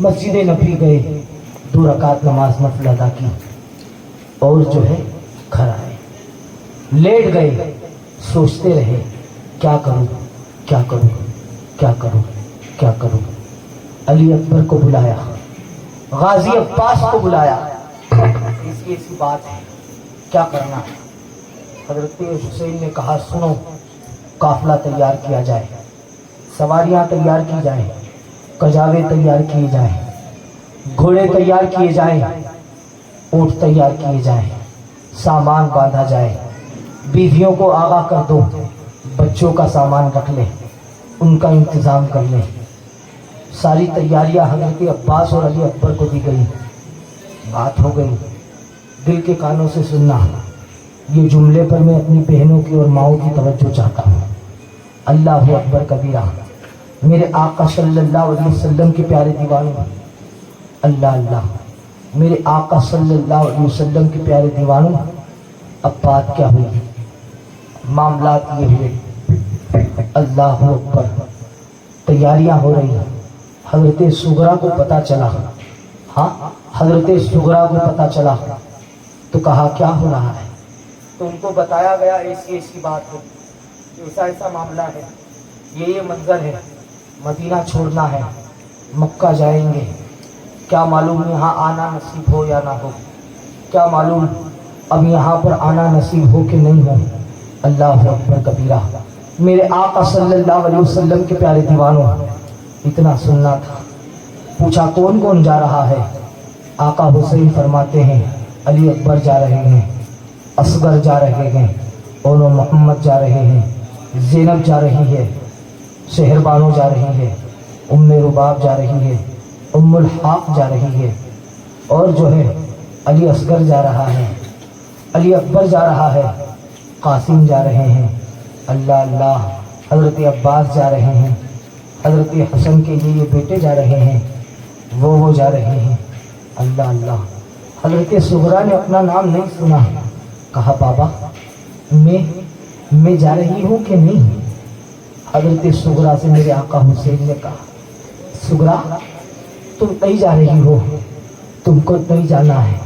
مسجد نبی گئے، 2 رکعت نماز نفل ادا کی اور جو ہے گھر آئے، لیٹ گئے، سوچتے رہے کیا کروں کیا کروں کیا کروں کیا کروں۔ علی اکبر کو بلایا، غازی عباس کو بلایا، ایسی بات ہے کیا کرنا ہے؟ حضرت حسین نے کہا سنو، قافلہ تیار کیا جائے، سواریاں تیار کی جائیں، کجاوے تیار کیے جائیں، گھوڑے تیار کیے جائیں، اونٹ تیار کیے جائیں، سامان باندھا جائے، بیویوں کو آگاہ کر دو، بچوں کا سامان رکھ لیں، ان کا انتظام کر لیں۔ ساری تیاریاں حضرت عباس اور علی اکبر کو دی گئی، بات ہو گئی۔ دل کے کانوں سے سننا، یہ جملے پر میں اپنی بہنوں کی اور ماؤں کی توجہ چاہتا ہوں۔ اللہ اکبر کبیرہ، میرے آقا صلی اللہ علیہ وسلم کے پیارے دیوانوں، اللہ اللہ، میرے آقا صلی اللہ علیہ وسلم کے پیارے دیوانوں، اب بات کیا ہوئی؟ معاملات یہ ہوئے، اللہ اکبر، تیاریاں ہو رہی ہیں۔ حضرت سغرا کو پتہ چلا، ہاں حضرت سغرا کو پتہ چلا تو کہا کیا ہو رہا ہے؟ تو ان کو بتایا گیا ایسی بات ہے، ایسا معاملہ ہے، یہ منظر ہے، مدینہ چھوڑنا ہے، مکہ جائیں گے، کیا معلوم یہاں آنا نصیب ہو یا نہ ہو، کیا معلوم اب یہاں پر آنا نصیب ہو کہ نہیں ہو۔ اللہ اکبر کبیرہ، میرے آقا صلی اللہ علیہ وسلم کے پیارے دیوانوں، اتنا سننا تھا۔ پوچھا کون کون جا رہا ہے؟ آقا حسین فرماتے ہیں علی اکبر جا رہے ہیں، اصغر جا رہے ہیں، اور محمد جا رہے ہیں، زینب جا رہی ہے، شہربانو جا رہی ہے، ام رباب جا رہی ہے، ام الحاق جا رہی ہے، اور جو ہے علی اصغر جا رہا ہے، علی اکبر جا رہا ہے، قاسم جا رہے ہیں، اللہ اللہ، حضرت عباس جا رہے ہیں، حضرت حسن کے یہ بیٹے جا رہے ہیں، وہ جا رہے ہیں، اللہ اللہ۔ حضرت سغرا نے اپنا نام نہیں سنا، کہا بابا میں جا رہی ہوں کہ نہیں؟ حضرت سغرا سے میرے آقا حسین نے کہا سغرا تم نہیں جا رہی ہو، تم کو نہیں جانا ہے۔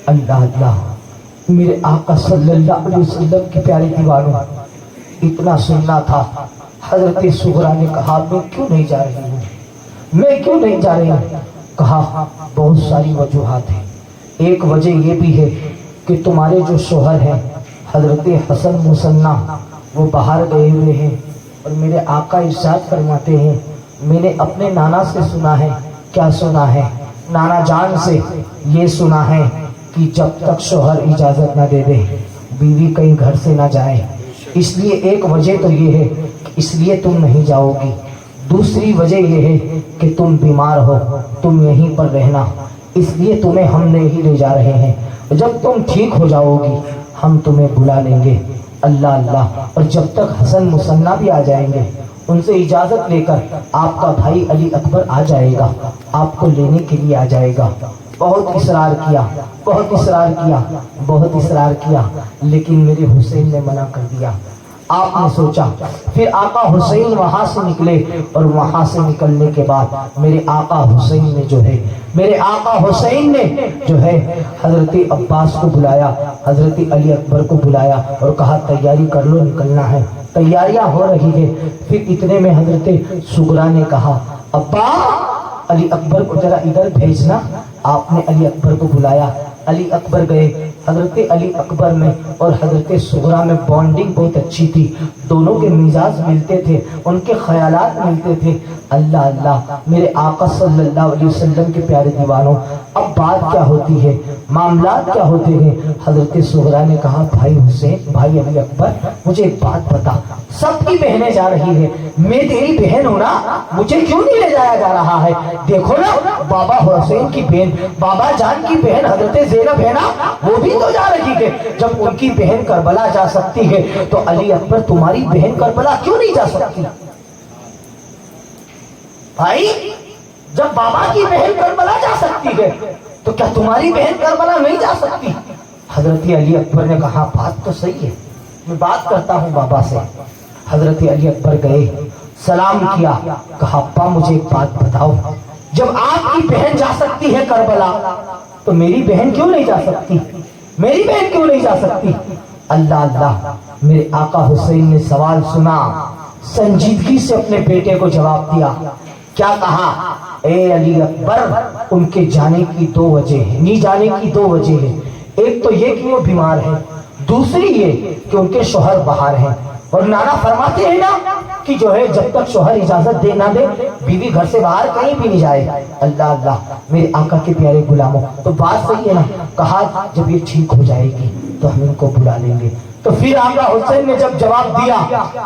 اللہ اللہ، میرے آقا صلی اللہ علیہ وسلم کے پیارے دیوانوں، اتنا سننا تھا۔ حضرت سغرا نے کہا میں کیوں نہیں جا رہی ہوں، میں کیوں نہیں جا رہی ہوں؟ کہا بہت ساری وجوہات ہیں، ایک وجہ یہ بھی ہے کہ تمہارے جو شوہر ہیں حضرت حسن مصنع، وہ باہر گئے ہوئے ہیں، اور میرے آقا ارشاد فرماتے ہیں میں نے اپنے نانا سے سنا ہے، کیا سنا ہے؟ نانا جان سے یہ سنا ہے کہ جب تک شوہر اجازت نہ دے دے بیوی کہیں گھر سے نہ جائے۔ اس لیے ایک وجہ تو یہ ہے کہ اس لیے تم نہیں جاؤ گی، دوسری وجہ یہ ہے کہ تم بیمار ہو، تم یہیں پر رہنا، اس لیے تمہیں ہم نہیں لے جا رہے ہیں، جب تم ٹھیک ہو جاؤ گی ہم تمہیں بلا لیں گے۔ اللہ اللہ، اور جب تک حسن مصنع بھی آ جائیں گے، ان سے اجازت لے کر آپ کا بھائی علی اکبر آ جائے گا، آپ کو لینے کے لیے آ جائے گا۔ بہت اصرار کیا، بہت اصرار کیا، بہت اصرار کیا، لیکن میرے حسین نے منع کر دیا۔ آپ نے سوچا، پھر آقا حسین وہاں سے نکلے، اور وہاں سے نکلنے کے بعد میرے آقا حسین نے جو ہے حضرت عباس کو بلایا، حضرت علی اکبر کو بلایا اور کہا تیاری کر لو، نکلنا ہے۔ تیاریاں ہو رہی ہے، پھر اتنے میں حضرت سغرا نے کہا ابا علی اکبر کو ذرا ادھر بھیجنا۔ آپ نے علی اکبر کو بلایا، علی اکبر گئے۔ حضرت علی اکبر میں اور حضرت سغرا میں بانڈنگ بہت اچھی تھی، دونوں کے مزاج ملتے تھے، ان کے خیالات ملتے تھے۔ اللہ اللہ، میرے آقا صلی اللہ علیہ وسلم کے پیارے دیوانوں، اب بات کیا ہوتی ہے، معاملات کیا ہوتے ہیں؟ حضرت سغرا نے کہا بھائی حسین، بھائی علی اکبر، مجھے ایک بات بتا، سب کی بہنیں جا رہی ہیں، میں تیری بہن ہوں نا، مجھے کیوں نہیں لے جایا جا رہا ہے؟ دیکھو نا بابا حسین کی بہن، بابا جان کی بہن حضرت زینب ہے نا، وہ بھی تو جا رہی ہے۔ جب ان کی بہن کربلا جا سکتی ہے تو علی اکبر تمہاری بہن کربلا کیوں نہیں جا سکتی؟ بھائی جب بابا کی بہن کربلا جا سکتی ہے تو کیا تمہاری بہن کربلا نہیں جا سکتی؟ حضرت علی اکبر نے کہا بات تو صحیح ہے، میں بات کرتا ہوں بابا سے۔ حضرت علی اکبر گئے، سلام کیا، کہا ابا مجھے ایک بات بتاؤ، جب آپ کی بہن جا سکتی ہے کربلا تو میری بہن کیوں نہیں جا سکتی؟ میری بہن کیوں نہیں جا سکتی؟ اللہ اللہ، میرے آقا حسین نے سوال سنا، سنجیدگی سے اپنے بیٹے کو جواب دیا. کیا کہا؟ اے علی اکبر، ان کے جانے کی دو وجہ ہیں، نہیں جانے کی دو وجہ ہیں. ایک تو یہ کہ وہ بیمار ہے، دوسری یہ کہ ان کے شوہر باہر ہیں. اور نانا فرماتے ہیں نا کہ جو ہے جب تک شوہر اجازت دے نہ دے بیوی گھر سے باہر کہیں بھی نہیں جائے. اللہ اللہ، میرے آقا کے پیارے غلاموں، تو بات صحیح ہے نا. کہا جب یہ ٹھیک ہو جائے گی تو ہم ان کو بلا لیں گے. تو پھر آقا حسین نے جب جواب دیا،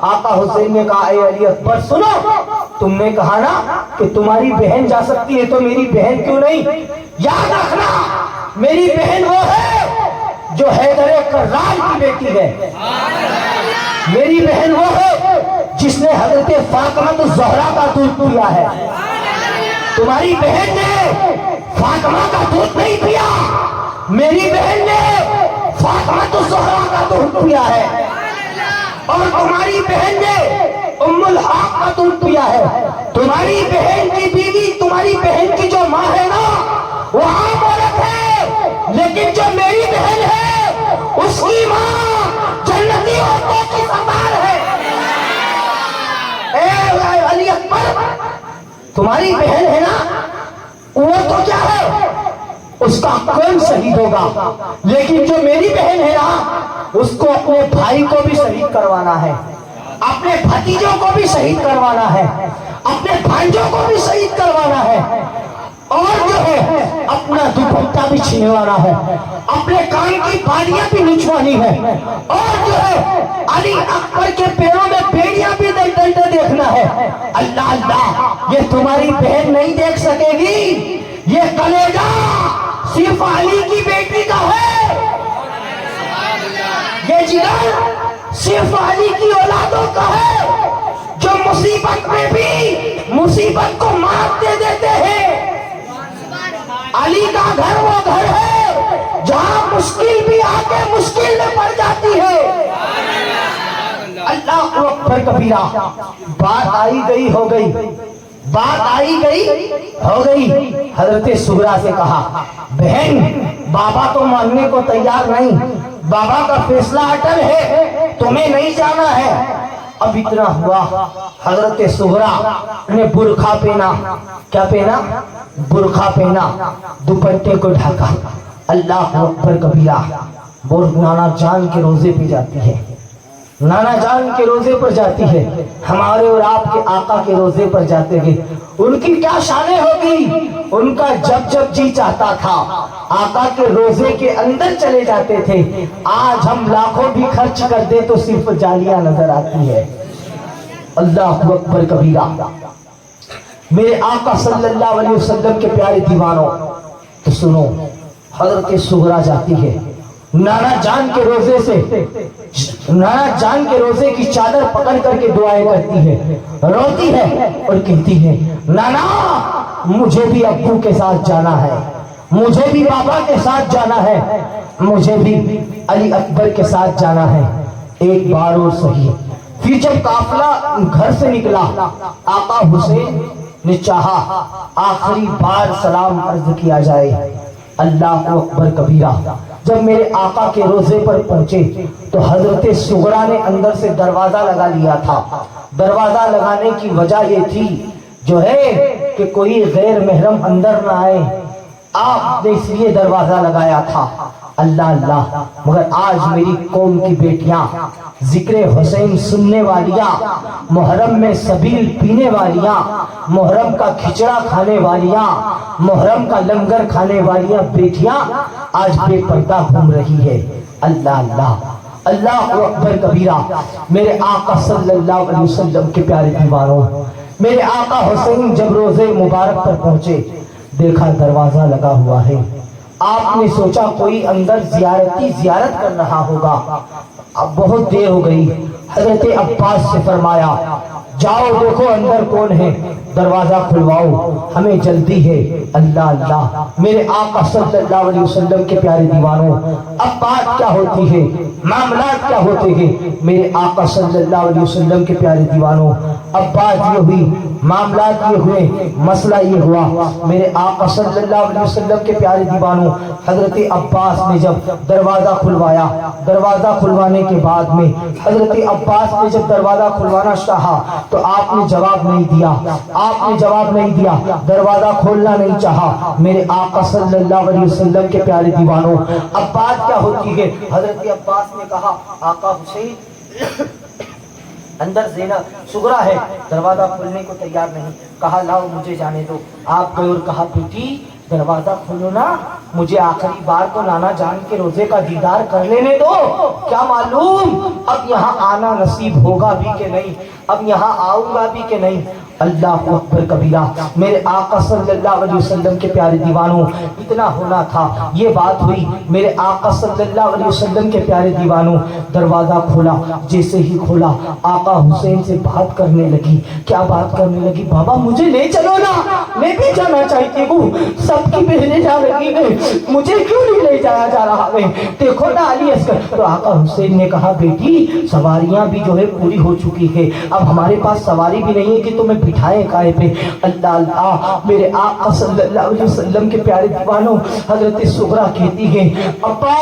آقا حسین نے کہا اے علی اکبر سنو، تم نے کہا نا کہ تمہاری بہن جا سکتی ہے تو میری بہن کیوں نہیں؟ یاد رکھنا، میری بہن وہ ہے جو حیدر کرار کی بیٹی ہے. میری بہن وہ ہے جس نے حضرت فاطمہ الزہرا کا دودھ پیا ہے. تمہاری بہن نے فاطمہ کا دودھ نہیں پیا، میری بہن نے فاطمہ الزہرا کا دودھ پیا ہے. اور تمہاری بہن نے ام الحق کا دودھ پیا ہے. تمہاری بہن کی بیوی، تمہاری بہن کی جو ماں ہے نا وہ عام عورت ہے، لیکن جو میری بہن ہے اس کی ماں جنتی عورتوں کی سردار ہے. اے علی اکبر، تمہاری بہن ہے نا وہ تو کیا ہے، اس کا کون شہید ہوگا، لیکن جو میری بہن ہے نا اس کو اپنے بھائی کو بھی شہید کروانا ہے، اپنے بھتیجوں کو بھی شہید کروانا ہے، اپنے بھانجوں کو بھی شہید کروانا ہے، اور جو ہے اپنا دوپٹہ بھی چھینوانا ہے، اپنے کان کی بالیاں بھی نچوانی ہے، اور جو ہے علی اکبر کے پیروں میں بیڑیاں بھی ڈنڈے دیکھنا ہے. اللہ اللہ، یہ تمہاری بہن نہیں دیکھ سکے گی. یہ کلیجہ صرف علی کی بیٹی کا ہے، یہ جگر صرف علی کی اولادوں کا ہے، جو مصیبت میں بھی مصیبت کو مات دے دیتے ہیں. علی کا گھر وہ گھر ہے جہاں مشکل بھی آ کے مشکل میں پڑ جاتی ہے. اللہ اکبر کبیرہ. بات آئی گئی ہو گئی، بات آئی گئی ہو گئی. حضرت سغرا سے کہا بہن بابا تو ماننے کو تیار نہیں، بابا کا فیصلہ اٹل ہے، تمہیں نہیں جانا ہے. اب اتنا ہوا، حضرت سغرا نے برقع پہنا. کیا پہنا؟ برقع پہنا، دوپٹے کو ڈھکا. اللہ اکبر کبیرہ. وہ نانا جان کے روزے پہ جاتی ہے، نانا جان کے روزے پر جاتی ہے، ہمارے اور آپ کے آقا کے روزے پر جاتے ہیں. ان کی کیا شانیں ہوگی، ان کا جب جب جی چاہتا تھا آقا کے روزے کے اندر چلے جاتے تھے. آج ہم لاکھوں بھی خرچ کر دے تو صرف جالیاں نظر آتی ہے. اللہ اکبر کبیرہ. میرے آقا صلی اللہ علیہ وسلم کے پیارے دیوانوں، تو سنو، حضرت سغرا جاتی ہے نانا جان کے روزے سے، نانا جان کے روزے کی چادر پکڑ کر کے دعائیں کرتی ہے، روتی ہے اور کہتی ہے نانا مجھے بھی ابو کے ساتھ جانا ہے، مجھے بھی بابا کے ساتھ جانا ہے، مجھے بھی علی اکبر کے ساتھ جانا ہے. ایک بار اور صحیح. پھر جب قافلہ گھر سے نکلا، آقا حسین نے چاہا آخری بار سلام عرض کیا جائے. اللہ اکبر کبیرہ. جب میرے آقا کے روزے پر پہنچے تو حضرت سغرا نے اندر سے دروازہ لگا لیا تھا. دروازہ لگانے کی وجہ یہ تھی جو ہے کہ کوئی غیر محرم اندر نہ آئے، آپ نے اس لیے دروازہ لگایا تھا. اللہ اللہ، مگر آج میری قوم کی بیٹیاں ذکر حسین سننے والیاں، محرم میں سبیل پینے والیاں، محرم کا کھچڑا کھانے والیاں، محرم کا لنگر کھانے والیاں بیٹیاں آج بے پردہ گھوم رہی ہے. اللہ اللہ، اللہ اکبر کبیرہ. میرے آقا صلی اللہ علیہ وسلم کے پیارے دیوانوں، میرے آقا حسین جب روزے مبارک پر پہنچے، دیکھا دروازہ لگا ہوا ہے. آپ نے سوچا کوئی اندر زیارت کر رہا ہوگا. اب بہت دیر ہو گئی. حضرت عباس سے فرمایا جاؤ دیکھو اندر کون ہے. دروازہ کھلواؤ، ہمیں جلدی ہے۔ اللہ اللہ، میرے آقا صلی اللہ علیہ وسلم کے پیارے دیوانوں، اب بات کیا ہوتی ہے، معاملات کیا ہوتے ہیں میرے آقا صلی اللہ علیہ وسلم کے پیارے دیوانوں؟ اب بات یہ ہوئی، معاملات یہ ہوئے، مسئلہ یہ ہوا، میرے آقا صلی اللہ علیہ وسلم کے پیارے دیوانوں، حضرت عباس نے جب دروازہ کھلوایا، دروازہ کھلوانے کے بعد میں حضرت عباس نے جب دروازہ کھلوانا چاہا تو آپ نے جواب نہیں دیا، آپ نے جواب نہیں دیا، دروازہ کھولنا نہیں چاہا میرے آقا صلی اللہ علیہ وسلم کے پیارے دیوانوں۔ اب بات کیا ہوتی ہے، حضرت عباس نے کہا آقا حسین اندر زینب سغرا ہے، دروازہ کھولنے کو تیار نہیں، کہا لاؤ مجھے جانے دو۔ آپ گئے اور کہا بیٹی دروازہ کھولو نا، مجھے آخری بار کو نانا جان کے روزے کا دیدار کر لینے دو، کیا معلوم اب یہاں آنا نصیب ہوگا بھی کہ نہیں، اب یہاں آؤں گا بھی کہ نہیں۔ اللہ اکبر کبیرہ، میرے آقا صلی اللہ علیہ وسلم کے پیارے دیوانوں، اتنا ہونا تھا، یہ بات ہوئی، میرے آقا صلی اللہ علیہ وسلم کے پیارے دیوانوں، دروازہ کھولا، جیسے ہی کھولا آقا حسین سے بات کرنے لگی۔ کیا بات کرنے لگی؟ بابا مجھے لے چلو نا، میں بھی جانا چاہتی ہوں، سب کی بہنیں جا رہی ہیں، مجھے کیوں نہیں لے جایا جا رہا ہے؟ دیکھو نا علی اصغر۔ تو آقا حسین نے کہا بیٹی سواریاں بھی جو ہے پوری ہو چکی ہے، اب ہمارے پاس سواری بھی نہیں ہے کہ تمہیں بٹھائے کائے پہ۔ اللہ اللہ، میرے آقا صلی اللہ علیہ وسلم کے پیارے دیوانوں، حضرت سغرا کہتی ہے ابا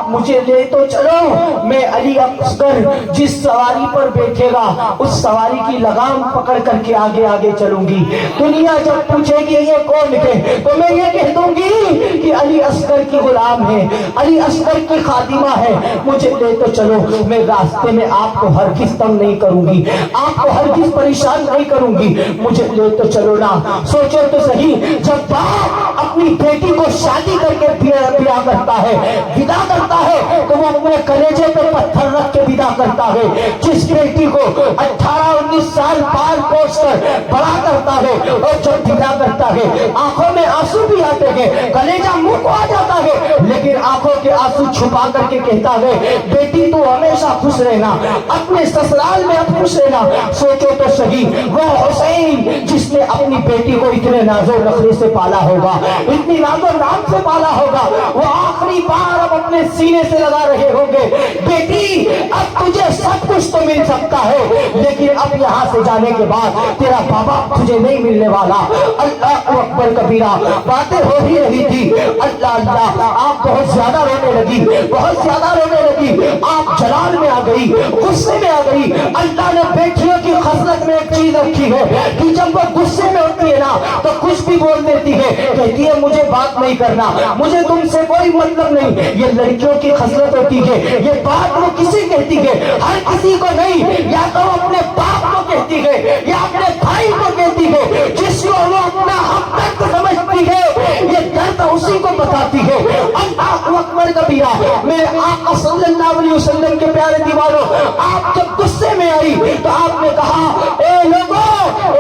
مجھے لے تو چلو، میں علی اصغر جس سواری پر بیٹھے گا اس سواری کی لگام پکڑ کر کے آگے آگے چلوں گی، دنیا جب پوچھے گی یہ کون ہے تو میں یہ کہہ دوں گی کہ علی اصغر کی غلام ہے، علی اصغر کی خادمہ ہے، مجھے لے تو چلو، میں راستے میں آپ کو ہرگز تنگ نہیں کروں گی، آپ کو ہرگز پریشان نہیں کروں گی، مجھے لے تو چلو نا۔ سوچو تو صحیح، جب باپ اپنی بیٹی کو شادی کر کے بیاہ کرتا ہے، ودا کرتا ہے، تو وہ اپنے کلیجے پہ پتھر رکھ کے ودا کرتا ہے۔ جس بیٹی کو 18-19 سال پال پوس کر بڑا کرتا ہے اور جب ودا کرتا ہے آنکھوں میں آنسو بھی آتے ہیں، کلیجہ منہ کو آ جاتا ہے، لیکن آنکھوں کے آنسو چھپا کر کے کہتا ہے بیٹی تو ہمیشہ خوش رہنا، اپنے سسرال میں اب خوش رہنا۔ سوچو تو صحیح، وہ حسین جس نے اپنی بیٹی کو اتنے ناز و نخرے سے پالا ہوگا، اتنی ناز و نام سے پالا ہوگا، وہ آخری بار اب اپنے سینے سے لگا رہے ہوں گے بیٹی اب تجھے سب کچھ تو مل سکتا ہے لیکن اب یہاں سے جانے کے بعد تیرا بابا تجھے نہیں ملنے والا۔ اللہ اکبر کبیرہ، باتیں ہو ہی رہی تھی، اللہ اللہ، آپ بہت زیادہ رونے لگی، بہت زیادہ رونے لگی، آپ جلال میں آ گئی، غصے میں آ گئی۔ اللہ نے بیٹیوں کی خصلت میں ایک چیز رکھی ہے کہ جب وہ غصے میں ہوتی ہے نا تو کچھ بھی بول دیتی ہے، کہتی ہے مجھے بات نہیں کرنا، مجھے تم سے کوئی مطلب نہیں۔ یہ لڑکیوں کی خصلت ہوتی ہے، یہ بات وہ کسی کہتی ہے، ہر کسی کو نہیں، یا تو وہ اپنے باپ کو کہتی ہے یا اپنے بھائی کو کہتی ہے، جس کو وہ اپنا حق تک سمجھتی ہے، یہ درد اسی کو بتاتی ہے۔ اللہ اکبر کبیرہ، میرے آقا صلی اللہ علیہ وسلم کے پیارے دیوانوں، آپ جب غصے میں آئی تو آپ نے کہا اے لوگوں،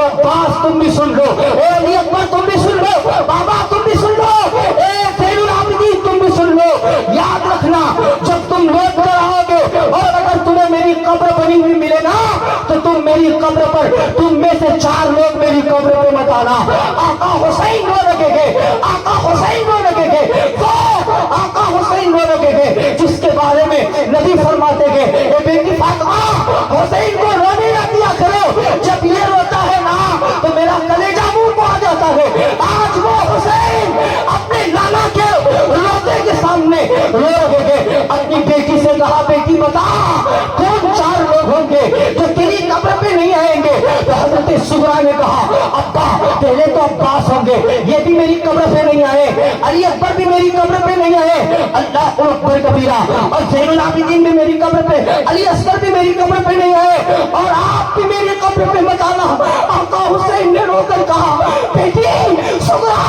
عباس تم بھی سن لو، اے علی اکبر تم بھی سن لو، بابا تم بھی سن لو، اے زین العابدین تم بھی سن لو، یاد رکھنا جب تم لوٹ کر آؤ گے اور اگر تمہیں میری قبر بنی ہوئی ملے نا تو تم میری قبر پر، تم میں سے 4 لوگ میری قبر پہ مت آنا۔ آقا حسین رو لگے گے، آقا حسین رو لگے گے، وہ آقا حسین رو لگے گے جس کے بارے میں نبی فرماتے گے اے بیٹی فاطمہ حسین کو رونے نہ دیا کرو، جب یہ روتا ہے نا تو میرا کلیجہ منہ کو آ جاتا ہے۔ آج وہ حسین اپنے لالا کے روتے کے سامنے رو رہے گے۔ اپنی بیٹی سے کہا بیٹی بتا کون 4 لوگ ہوں گے جو تیری قبر پہ نہیں آئیں گے؟ تو حضرت سغرا نے کہا ابا پہلے تو عباس ہوں گے، یہ بھی میری قبر پہ نہیں آئے، علی اکبر بھی میری قبر پہ نہیں آئے، اللہ اکبر کبیرہ، اور زین العابدین بھی میری قبر پہ، علی اصغر بھی میری قبر پہ نہیں آئے، اور آپ بھی میری قبر پہ مت آنا۔ آقا حسین نے رو کر کہا بیٹی سغرا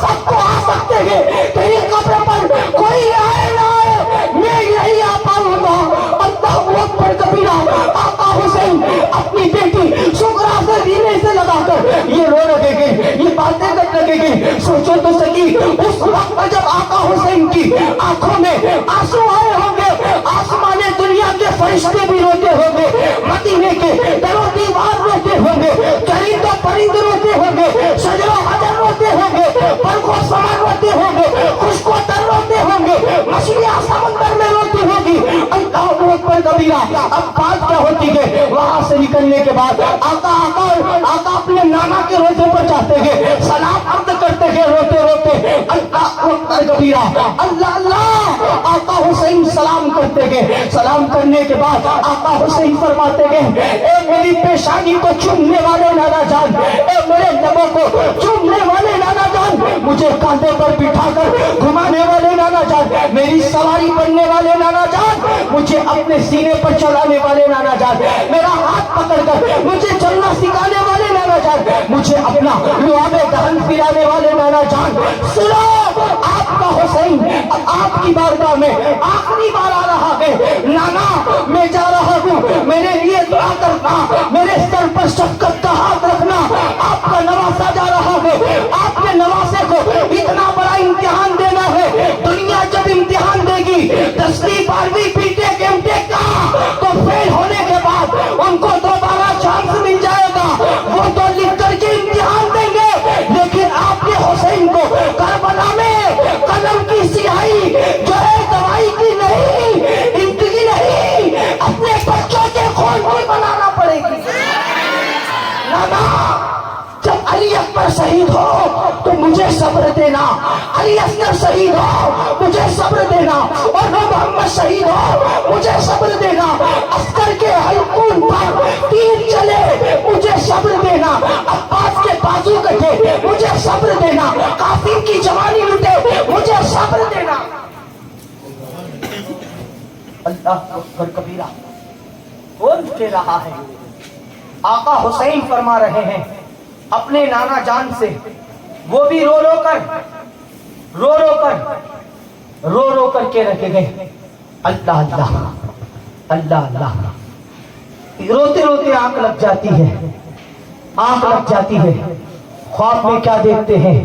سب کو آ سکتے ہیں، تیری قبر پر کوئی آئے نہ آئے میں یہی آ پاؤں گا۔ اللہ اکبر کبیرہ، آقا حسین اپنی بیٹی سغرا سے سینے سے لگا کر یہ رو لگے گے، یہ باتیں کر لگے گے۔ سوچو تو صحیح، اس وقت جب آقا حسین کی آنکھوں میں آنسو آئے ہوں گے، آسمان دنیا کے فرشتے بھی روتے ہوں گے، مدینے کے در و دیوار روتے ہوں گے، چرند و پرند روتے روتے ہوں گے, شجر و حجر روتے ہوں گے, برق و سمر روتے ہوں گے, خشک و تر روتے ہوں گے, مچھلیاں سمندر میں روتی ہوگی. اللہ اکبر کبیرہ. اب بات کیا ہوتی ہے, وہاں سے نکلنے کے بعد آقا اپنے نانا کے روزے پر جاتے ہیں, سلام عرض کرتے ہیں روتے روتے. اللہ اکبر کبیرہ. اللہ اللہ. آقا حسین سلام کرتے ہیں. سلام کرنے کے بعد آقا حسین فرماتے ہیں, اے میری پیشانی کو چومنے والے نانا جان, اے میرے لبوں کو چومنے والے نانا جان, مجھے کاندھے پر بٹھا کر گھمانے والے نانا جان, میری سواری بننے والے نانا جان, مجھے اپنے سینے پر چلانے والے نانا جان, میرا ہاتھ پکڑ کر مجھے چلنا سکھانے والے نانا جان, مجھے اپنا لعاب دہن پلانے والے نانا جان. سنو, آپ کا حسین آپ کی بارگاہ میں آخری بار آ رہا ہے. نانا میں جا رہا ہوں, میرے لیے دعا کرنا, میرے سر پر شفقت کا ہاتھ رکھنا, آپ کا نواسا جا رہا ہے. آپ کے نواسے کو اتنا بڑا امتحان دینا ہے. دنیا جب امتحان دے گی 10ویں 12ویں بی ٹیک ایم ٹیک کا, تو فیل ہونے کے بعد ان کو دوبارہ چانس مل جائے گا, وہ تو لکھ کر کے امتحان دیں گے. لیکن آپ کے حسین کو کربلا میں قلم کی سیاہی جو ہے دوائی کی نہیں, انتگی نہیں, اپنے بچوں کے خون کی بنانا پڑے گی. نانا جب علی اکبر شہید ہو تو مجھے صبر دینا, علی اصغر شہید ہو مجھے صبر دینا, اور محمد شہید ہو مجھے صبر دینا, عسکر کے حلقون پر تیر چلے مجھے صبر دینا, عباس کے بازو کٹے مجھے صبر دینا, قاسم کی جوانی لٹے مجھے صبر دینا. اللہ اکبر کبیرہ. کون کہہ رہا ہے؟ آقا حسین فرما رہے ہیں اپنے نانا جان سے, وہ بھی رو رو کر کے رکھے گئے. اللہ اللہ اللہ اللہ. روتے روتے آنکھ لگ جاتی ہے. خواب میں کیا دیکھتے ہیں,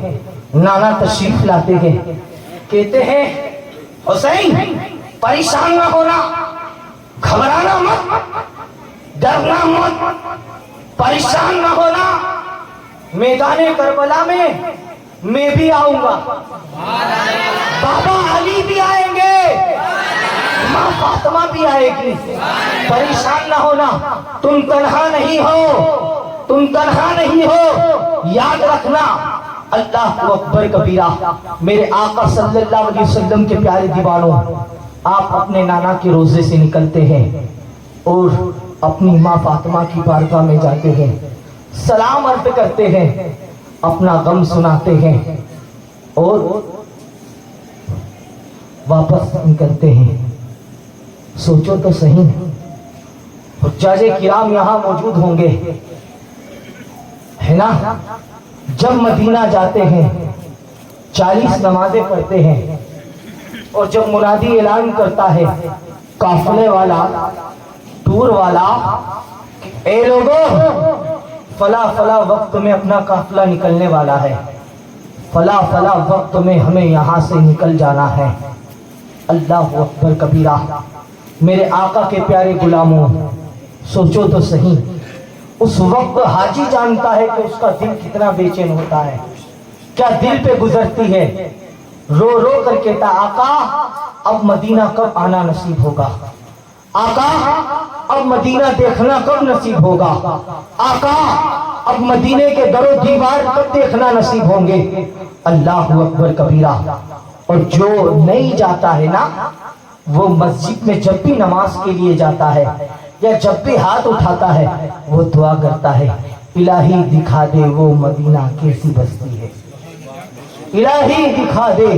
نانا تشریف لاتے ہیں, کہتے ہیں حسین پریشان نہ ہونا, گھبرانا مت, ڈرنا مت, پریشان نہ ہونا, میدان کربلا میں بھی آؤں گا, بابا علی بھی آئیں گے, ماں فاطمہ بھی آئے گی, پریشان نہ ہونا, تم تنہا نہیں ہو, یاد رکھنا. اللہ اکبر کبیرہ. میرے آقا صلی اللہ علیہ وسلم کے پیارے دیوانوں, آپ اپنے نانا کے روزے سے نکلتے ہیں اور اپنی ماں فاطمہ کی بارگاہ میں جاتے ہیں, سلام عرض کرتے ہیں, اپنا غم سناتے ہیں اور واپس نکلتے ہیں. سوچو تو صحیح, حجاج کرام یہاں موجود ہوں گے, ہے نا. جب مدینہ جاتے ہیں 40 نمازیں پڑھتے ہیں, اور جب منادی اعلان کرتا ہے قافلے والا, ٹور والا, اے لوگو فلا وقت میں اپنا قافلہ نکلنے والا ہے, فلا وقت میں ہمیں یہاں سے نکل جانا ہے. اللہ اکبر کبیرہ. میرے آقا کے پیارے غلاموں, سوچو تو صحیح, اس وقت حاجی جانتا ہے کہ اس کا دل کتنا بے چین ہوتا ہے, کیا دل پہ گزرتی ہے. رو کر کہتا, آقا اب مدینہ کب آنا نصیب ہوگا, آقا اب مدینہ دیکھنا کب نصیب ہوگا, آقا اب مدینے کے در و دیوار کب دیکھنا نصیب ہوں گے. اللہ اکبر کبیرہ. اور جو نہیں جاتا ہے نا, وہ مسجد میں جب بھی نماز کے لیے جاتا ہے یا جب بھی ہاتھ اٹھاتا ہے, وہ دعا کرتا ہے, الہی دکھا دے وہ مدینہ کیسی بستی ہے, الہی دکھا دے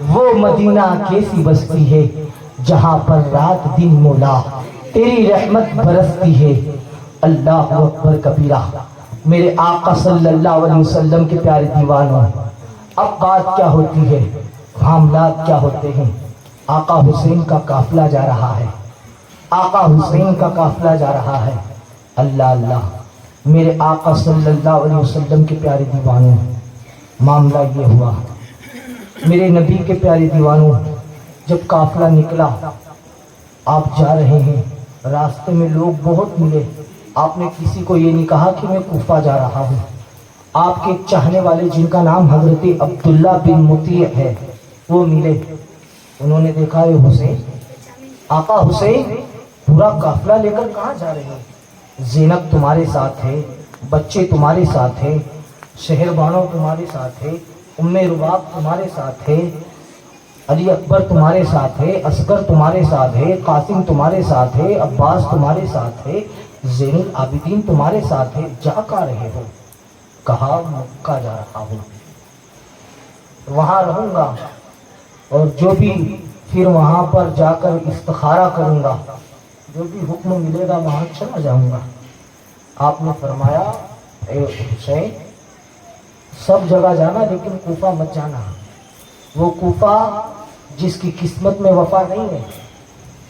وہ مدینہ کیسی بستی ہے, جہاں پر رات دن مولا تیری رحمت برستی ہے. اللہ اکبر کبیرہ. میرے آقا صلی اللہ علیہ وسلم کے پیارے دیوانوں, اب بات کیا ہوتی ہے, معاملات کیا ہوتے ہیں. آقا حسین کا قافلہ جا رہا ہے, آقا حسین کا قافلہ جا رہا ہے. اللہ اللہ. میرے آقا صلی اللہ علیہ وسلم کے پیارے دیوانوں, معاملہ یہ ہوا, میرے نبی کے پیارے دیوانوں, جب قافلہ نکلا, آپ جا رہے ہیں, راستے میں لوگ بہت ملے, آپ نے کسی کو یہ نہیں کہا کہ میں کوفہ جا رہا ہوں, آپ کے چاہنے والے جن کا نام حضرت عبداللہ بن مطیع ہے وہ ملے. انہوں نے دیکھا اے حسین، آقا حسین پورا قافلہ لے کر کہاں جا رہے ہیں؟ زینب تمہارے ساتھ ہے، بچے تمہارے ساتھ ہے، شہر بانو تمہارے ساتھ ہے، ام رباب تمہارے ساتھ ہے، علی اکبر تمہارے ساتھ ہے، اصغر تمہارے ساتھ ہے، قاسم تمہارے ساتھ ہے، عباس تمہارے ساتھ ہے، زین العابدین تمہارے ساتھ ہے، جا کہاں رہے ہو؟ کہا مکہ جا رہا ہوں، وہاں رہوں گا اور جو بھی پھر وہاں پر جا کر استخارہ کروں گا، جو بھی حکم ملے گا وہاں چلا جاؤں گا. آپ نے فرمایا اے حسین سب جگہ جانا لیکن کوفہ مت جانا. وہ کوفہ جس کی قسمت میں وفا نہیں ہے،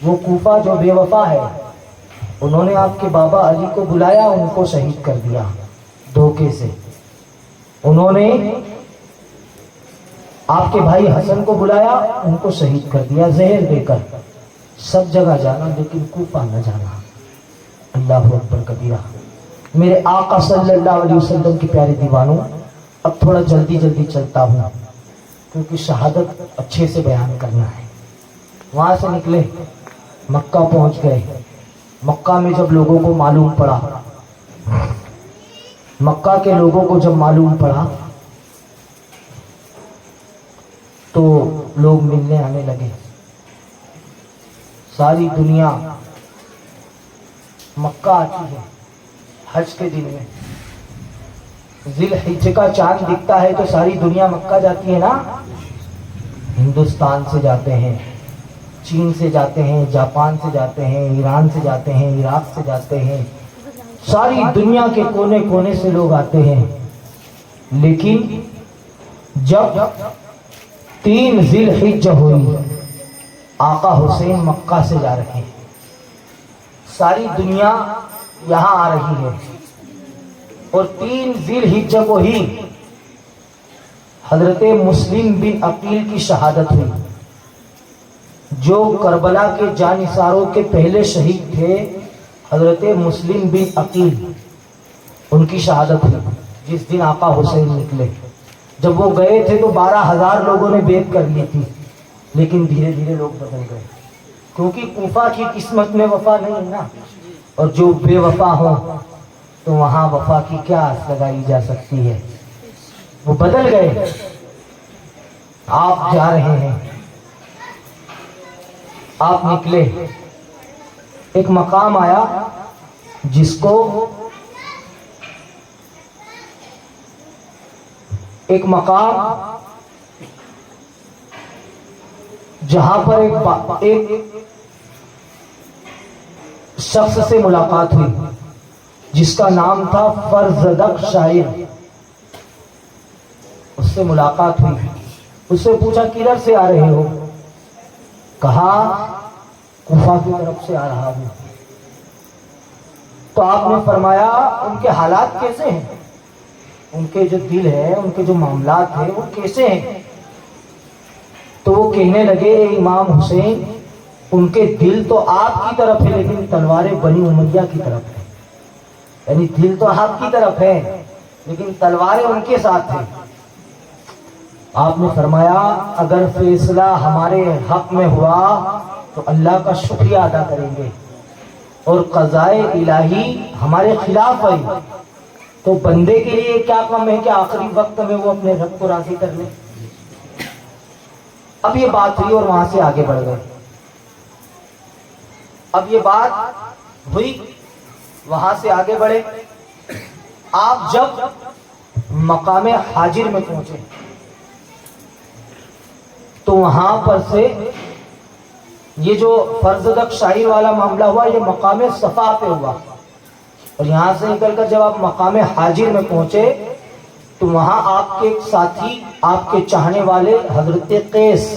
وہ کوفہ جو بے وفا ہے. انہوں نے آپ کے بابا علی کو بلایا، ان کو شہید کر دیا دھوکے سے. انہوں نے آپ کے بھائی حسن کو بلایا، ان کو شہید کر دیا زہر دے کر. سب جگہ جانا لیکن کوفہ نہ جانا. اللہ اکبر کبیرہ. میرے آقا صلی اللہ علیہ وسلم کے پیارے دیوانوں، اب تھوڑا جلدی جلدی چلتا ہوں کیونکہ شہادت اچھے سے بیان کرنا ہے. وہاں سے نکلے، مکہ پہنچ گئے. مکہ میں جب لوگوں کو معلوم پڑا، مکہ کے لوگوں کو جب معلوم پڑا تو لوگ ملنے آنے لگے. ساری دنیا مکہ آتی ہے حج کے دن میں. ذی الحجہ کا چاند دکھتا ہے تو ساری دنیا مکہ جاتی ہے نا. ہندوستان سے جاتے ہیں، چین سے جاتے ہیں، جاپان سے جاتے ہیں، ایران سے جاتے ہیں، عراق سے جاتے ہیں، ساری دنیا کے کونے کونے سے لوگ آتے ہیں. لیکن جب 3 ذی الحجہ ہوئی، آقا حسین مکہ سے جا رہے ہیں. ساری دنیا یہاں آ رہی ہے اور 3 ذی الحجہ کو ہی حضرت مسلم بن عقیل کی شہادت ہوئی، جو کربلا کے جانثاروں کے پہلے شہید تھے. حضرت مسلم بن عقیل، ان کی شہادت ہوئی جس دن آقا حسین نکلے. جب وہ گئے تھے تو 12,000 لوگوں نے بیعت کر لی تھی، لیکن دھیرے دھیرے لوگ بدل گئے کیونکہ کوفہ کی قسمت میں وفا نہیں ہے نا. اور جو بے وفا ہو تو وہاں وفا کی کیا آس لگائی جا سکتی ہے. وہ بدل گئے. آپ جا رہے ہیں، آپ نکلے. ایک مقام آیا جس کو ایک مقام جہاں پر ایک شخص سے ملاقات ہوئی جس کا نام تھا فرزدق شاعر. اس سے ملاقات ہوئی. اس سے پوچھا کدھر سے آ رہے ہو؟ کہا کوفہ کی طرف سے آ رہا ہوں. تو آپ نے فرمایا ان کے حالات کیسے ہیں، ان کے جو دل ہے، ان کے جو معاملات ہیں وہ کیسے ہیں؟ تو وہ کہنے لگے اے امام حسین، ان کے دل تو آپ کی طرف ہے لیکن تلواریں بنی امیہ کی طرف ہے. یعنی دل تو آپ کی طرف ہے لیکن تلواریں ان کے ساتھ ہیں. آپ نے فرمایا اگر فیصلہ ہمارے حق میں ہوا تو اللہ کا شکریہ ادا کریں گے، اور قضائے الہی ہمارے خلاف آئی تو بندے کے لیے کیا کم ہے کہ آخری وقت میں وہ اپنے رب کو راضی کر لے. اب یہ بات ہوئی اور وہاں سے آگے بڑھ گئے. اب یہ بات ہوئی، وہاں سے آگے بڑھے. آپ جب مقام حاجر میں پہنچے تو وہاں پر سے یہ جو فرزدق شاعر والا معاملہ ہوا یہ مقام صفا پہ ہوا. اور یہاں سے نکل کر جب آپ مقام حاجر میں پہنچے تو وہاں آپ کے ایک ساتھی، آپ کے چاہنے والے حضرت قیس،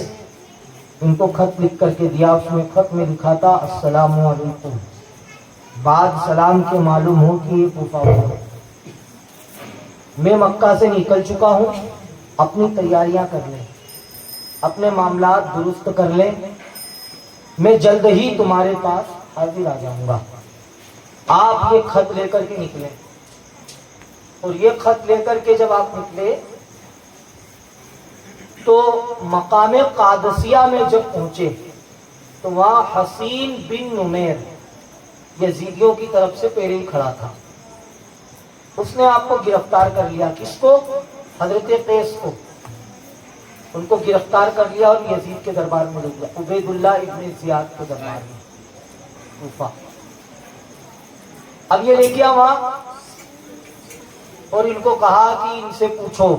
ان کو خط لکھ کر کے دیا. اس میں خط میں لکھا تھا السلام علیکم. بعد سلام کے معلوم ہو کہ یہ کوفہ ہو. میں مکہ سے نکل چکا ہوں، اپنی تیاریاں کر لیں، اپنے معاملات درست کر لیں، میں جلد ہی تمہارے پاس حاضر آ جاؤں گا. آپ یہ خط لے کر کے نکلے. اور یہ خط لے کر کے جب آپ نکلے تو مقام قادسیہ میں جب پہنچے تو وہاں حسین بن نمیر یزیدیوں کی طرف سے پہلے ہی کھڑا تھا. اس نے آپ کو گرفتار کر لیا. کس کو؟ حضرت قیس کو. ان کو گرفتار کر لیا اور یزید کے دربار میں لے گیا, عبید اللہ ابن زیاد کے دربار میں کوفہ. اب یہ لے گیا وہاں اور ان کو کہا کہ ان سے پوچھو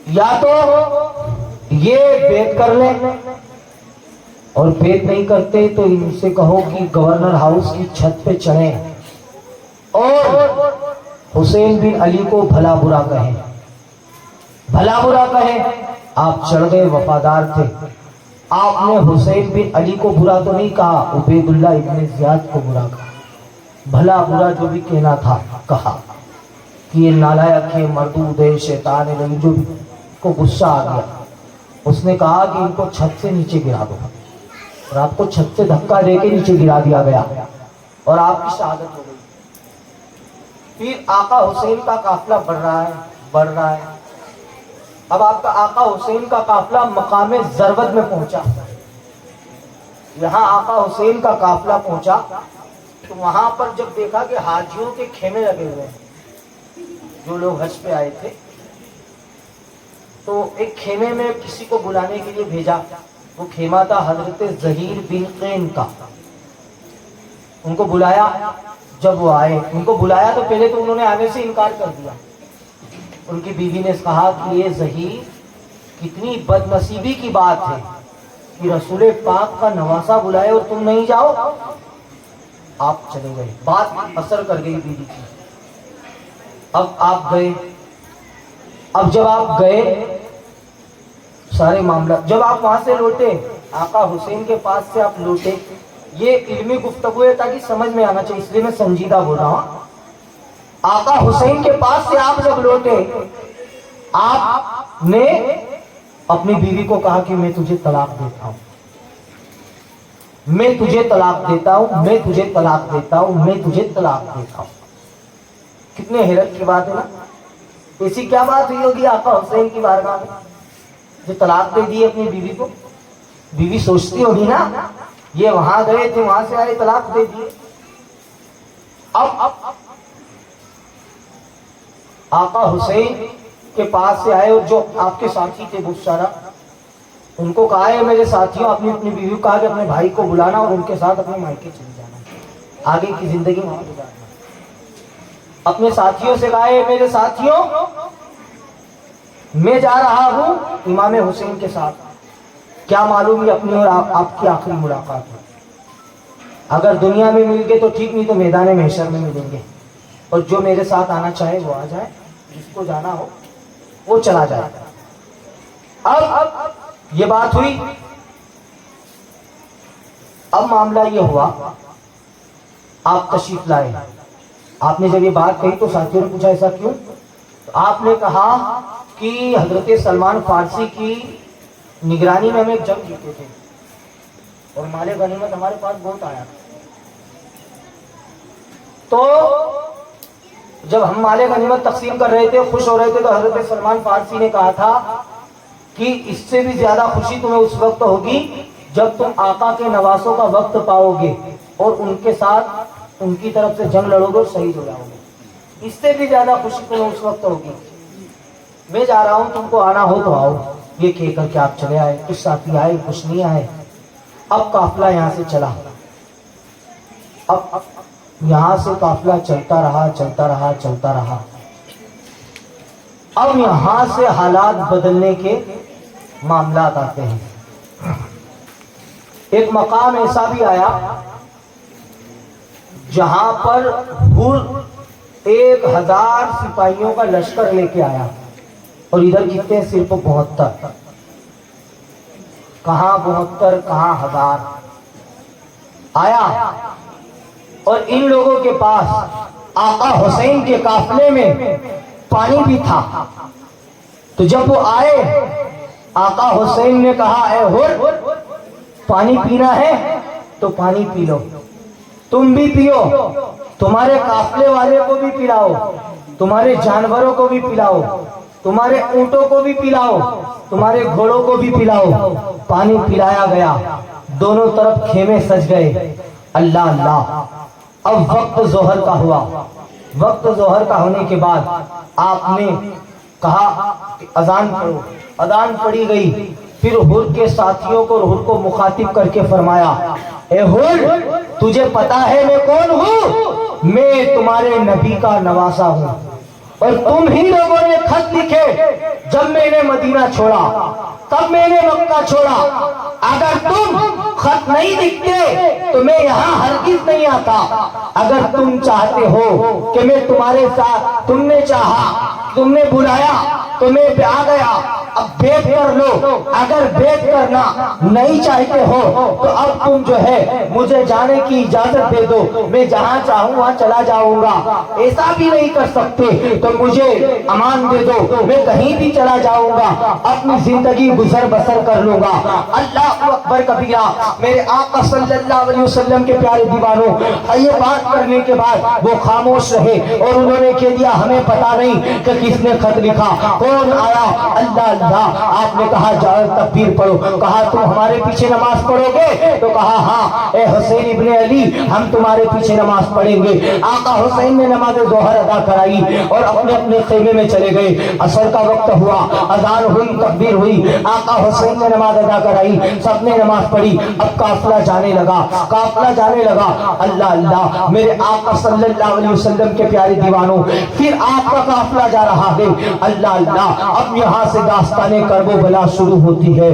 یا تو یہ بیعت کر لیں, اور بیعت نہیں کرتے تو ان سے کہو کہ گورنر ہاؤس کی چھت پہ چڑھیں اور حسین بن علی کو بھلا برا کہیں, بھلا برا کہیں. آپ چڑھ گئے, وفادار تھے. آپ نے حسین بن علی کو برا تو نہیں کہا, عبید اللہ ابن زیاد کو برا کہا. بھلا برا جو بھی کہنا تھا کہا کہ یہ نالائق ہے, مردود ہے, شیطان ہے. جو بھی کو غصہ آ گیا, اس نے کہا کہ ان کو چھت سے نیچے گرا دو, اور آپ کو چھت سے دھکا دے کے نیچے گرا دیا گیا اور آپ کی شہادت ہو گئی. پھر آقا حسین کا قافلہ بڑھ رہا ہے, بڑھ رہا ہے. اب آپ کا آقا حسین کا قافلہ مقام ضربت میں پہنچا. یہاں آقا حسین کا قافلہ پہنچا تو وہاں پر جب دیکھا کہ حاجیوں کے خیمے لگے ہوئے ہیں, جو لوگ حج پہ آئے تھے, تو ایک خیمے میں کسی کو بلانے کے لیے بھیجا. وہ خیمہ تھا حضرت زہیر بن قین کا. ان کو بلایا. جب وہ آئے, ان کو بلایا تو پہلے تو انہوں نے آنے سے انکار کر دیا. ان کی بیوی نے کہا کہ یہ زہیر, کتنی بد نصیبی کی بات ہے کہ رسول پاک کا نواسہ بلائے اور تم نہیں جاؤ. آپ چلے گئے, بات اثر کر گئی بیوی کی. اب آپ گئے. اب جب آپ گئے سارے معاملہ, جب آپ وہاں سے لوٹے, آقا حسین کے پاس سے آپ لوٹے, یہ علمی گفتگو ہے تاکہ سمجھ میں آنا چاہیے, اس لیے میں سنجیدہ بول رہا ہوں. آقا حسین کے پاس سے آپ جب لوٹے, آپ نے اپنی بیوی کو کہا کہ میں تجھے طلاق دیتا ہوں, میں تجھے طلاق دیتا ہوں, میں تجھے طلاق دیتا ہوں, میں تجھے طلاق دیتا ہوں. کتنے حیرت کی بات ہے نا. ایسی کیا بات ہوئی ہوگی آقا حسین کی بارگاہ میں جو طلاق دے دی اپنی بیوی کو؟ بیوی سوچتی ہوگی نا, یہ وہاں گئے تھے, وہاں سے آئے, طلاق دے دیے. اب آقا حسین کے پاس سے آئے اور جو آپ کے ساتھی تھے بہت سارا, ان کو کہا ہے میرے ساتھیوں, اپنی بیوی کو کہا کہ اپنے بھائی کو بلانا اور ان کے ساتھ اپنے مائکے چلے جانا, آگے کی زندگی وہاں گزارنا. اپنے ساتھیوں سے کہا ہے میرے ساتھیوں, میں جا رہا ہوں امام حسین کے ساتھ, کیا معلوم یہ اپنی اور آپ کی آخری ملاقات ہے. اگر دنیا میں مل گئے تو ٹھیک, نہیں تو میدان محشر میں ملیں گے. اور جو میرے ساتھ آنا چاہے وہ آ جائے, جس کو جانا ہو وہ چلا جائے. اب یہ بات ہوئی. اب معاملہ یہ ہوا, آپ تشریف لائے. آپ نے جب یہ بات کہی تو ساتھیوں نے پوچھا ایسا کیوں؟ تو آپ نے کہا کہ حضرت سلمان فارسی کی نگرانی میں ہم ایک جنگ جیتے تھے اور مال غنیمت ہمارے پاس بہت آیا. تو جب ہم مال غنیمت تقسیم کر رہے تھے, خوش ہو رہے تھے, تو حضرت سلمان فارسی نے کہا تھا کہ اس سے بھی زیادہ خوشی تمہیں اس وقت ہوگی جب تم آقا کے نواسوں کا وقت پاؤ گے اور ان کے ساتھ ان کی طرف سے جنگ لڑو گے اور شہید ہو جاؤ گے. اس سے بھی زیادہ خوشی تمہیں اس وقت ہوگی. میں جا رہا ہوں, تم کو آنا ہو تو آؤ. یہ کہہ کر کے آپ چلے آئے. کچھ ساتھی آئے, کچھ نہیں آئے. اب قافلہ یہاں سے چلا. اب یہاں سے قافلہ چلتا رہا, چلتا رہا, چلتا رہا. اب یہاں سے حالات بدلنے کے معاملات آتے ہیں. ایک مقام ایسا بھی آیا جہاں پر حور 1000 سپاہیوں کا لشکر لے کے آیا, اور ادھر کتنے؟ صرف 72. کہاں 72, کہاں 1000 آیا. اور ان لوگوں کے پاس آقا حسین کے قافلے میں پانی بھی تھا. تو جب وہ آئے, آقا حسین نے کہا اے حور, پانی پینا ہے تو پانی پی لو, تم بھی پیو, تمہارے قافلے والے کو بھی پلاؤ. تمہارے جانوروں کو بھی پلاؤ، تمہارے اونٹوں کو بھی پلاؤ، تمہارے گھوڑوں کو بھی پلاؤ۔ پانی پلایا گیا، دونوں طرف خیمے سج گئے۔ اللہ اللہ، اب وقت ظہر کا ہوا۔ وقت ظہر کا ہونے کے بعد آپ نے کہا کہ اذان پڑھو۔ اذان پڑھی گئی، پھر حر کے ساتھیوں کو، حر کو مخاطب کر کے فرمایا، اے حر، تجھے پتا ہے میں کون ہوں؟ میں تمہارے نبی کا نواسا ہوں، اور تم ہی لوگوں نے خط لکھے جب میں نے مدینہ چھوڑا، تب میں نے مکہ چھوڑا۔ اگر تم خط نہیں لکھتے تو میں یہاں ہرگز نہیں آتا۔ اگر تم چاہتے ہو کہ میں تمہارے ساتھ، تم نے چاہا، تم نے بلایا تو میں آ گیا، اب بیعت کر لو۔ اگر بیعت کرنا نہیں چاہتے ہو تو اب تم جو ہے مجھے جانے کی اجازت دے دو، میں جہاں چاہوں وہاں چلا جاؤں گا۔ ایسا بھی نہیں کر سکتے تو مجھے امان دے دو، میں کہیں بھی چلا جاؤں گا، اپنی زندگی گزر بسر کر لوں گا۔ اللہ اکبر کبیرہ۔ میرے آقا صلی اللہ علیہ وسلم کے پیارے دیوانوں، یہ بات کرنے کے بعد وہ خاموش رہے اور انہوں نے کہہ دیا ہمیں پتا نہیں کہ کس نے خط لکھا، کون آیا۔ اللہ اللہ، آپ نے کہا جاؤ تکبیر پڑھو۔ کہا تم ہمارے پیچھے نماز پڑھو گے؟ تو کہا ہاں اے حسین ابن علی، ہم تمہارے پیچھے نماز پڑھیں گے۔ آقا حسین نے نماز ظہر ادا کرائی اور اپنے اپنے خیمے میں چلے گئے۔ عصر کا وقت ہوا، اذان ہوئی، تکبیر ہوئی، آقا حسین نے نماز ادا کرائی، سب نے نماز پڑھی۔ اب قافلہ جانے لگا، قافلہ جانے لگا۔ اللہ اللہ، میرے آقا صلی اللہ علیہ وسلم کے پیارے دیوانوں، پھر آپ کا قافلہ جا رہا ہے۔ اللہ اللہ، اب یہاں سے داستان کرب و بلا شروع ہوتی ہے۔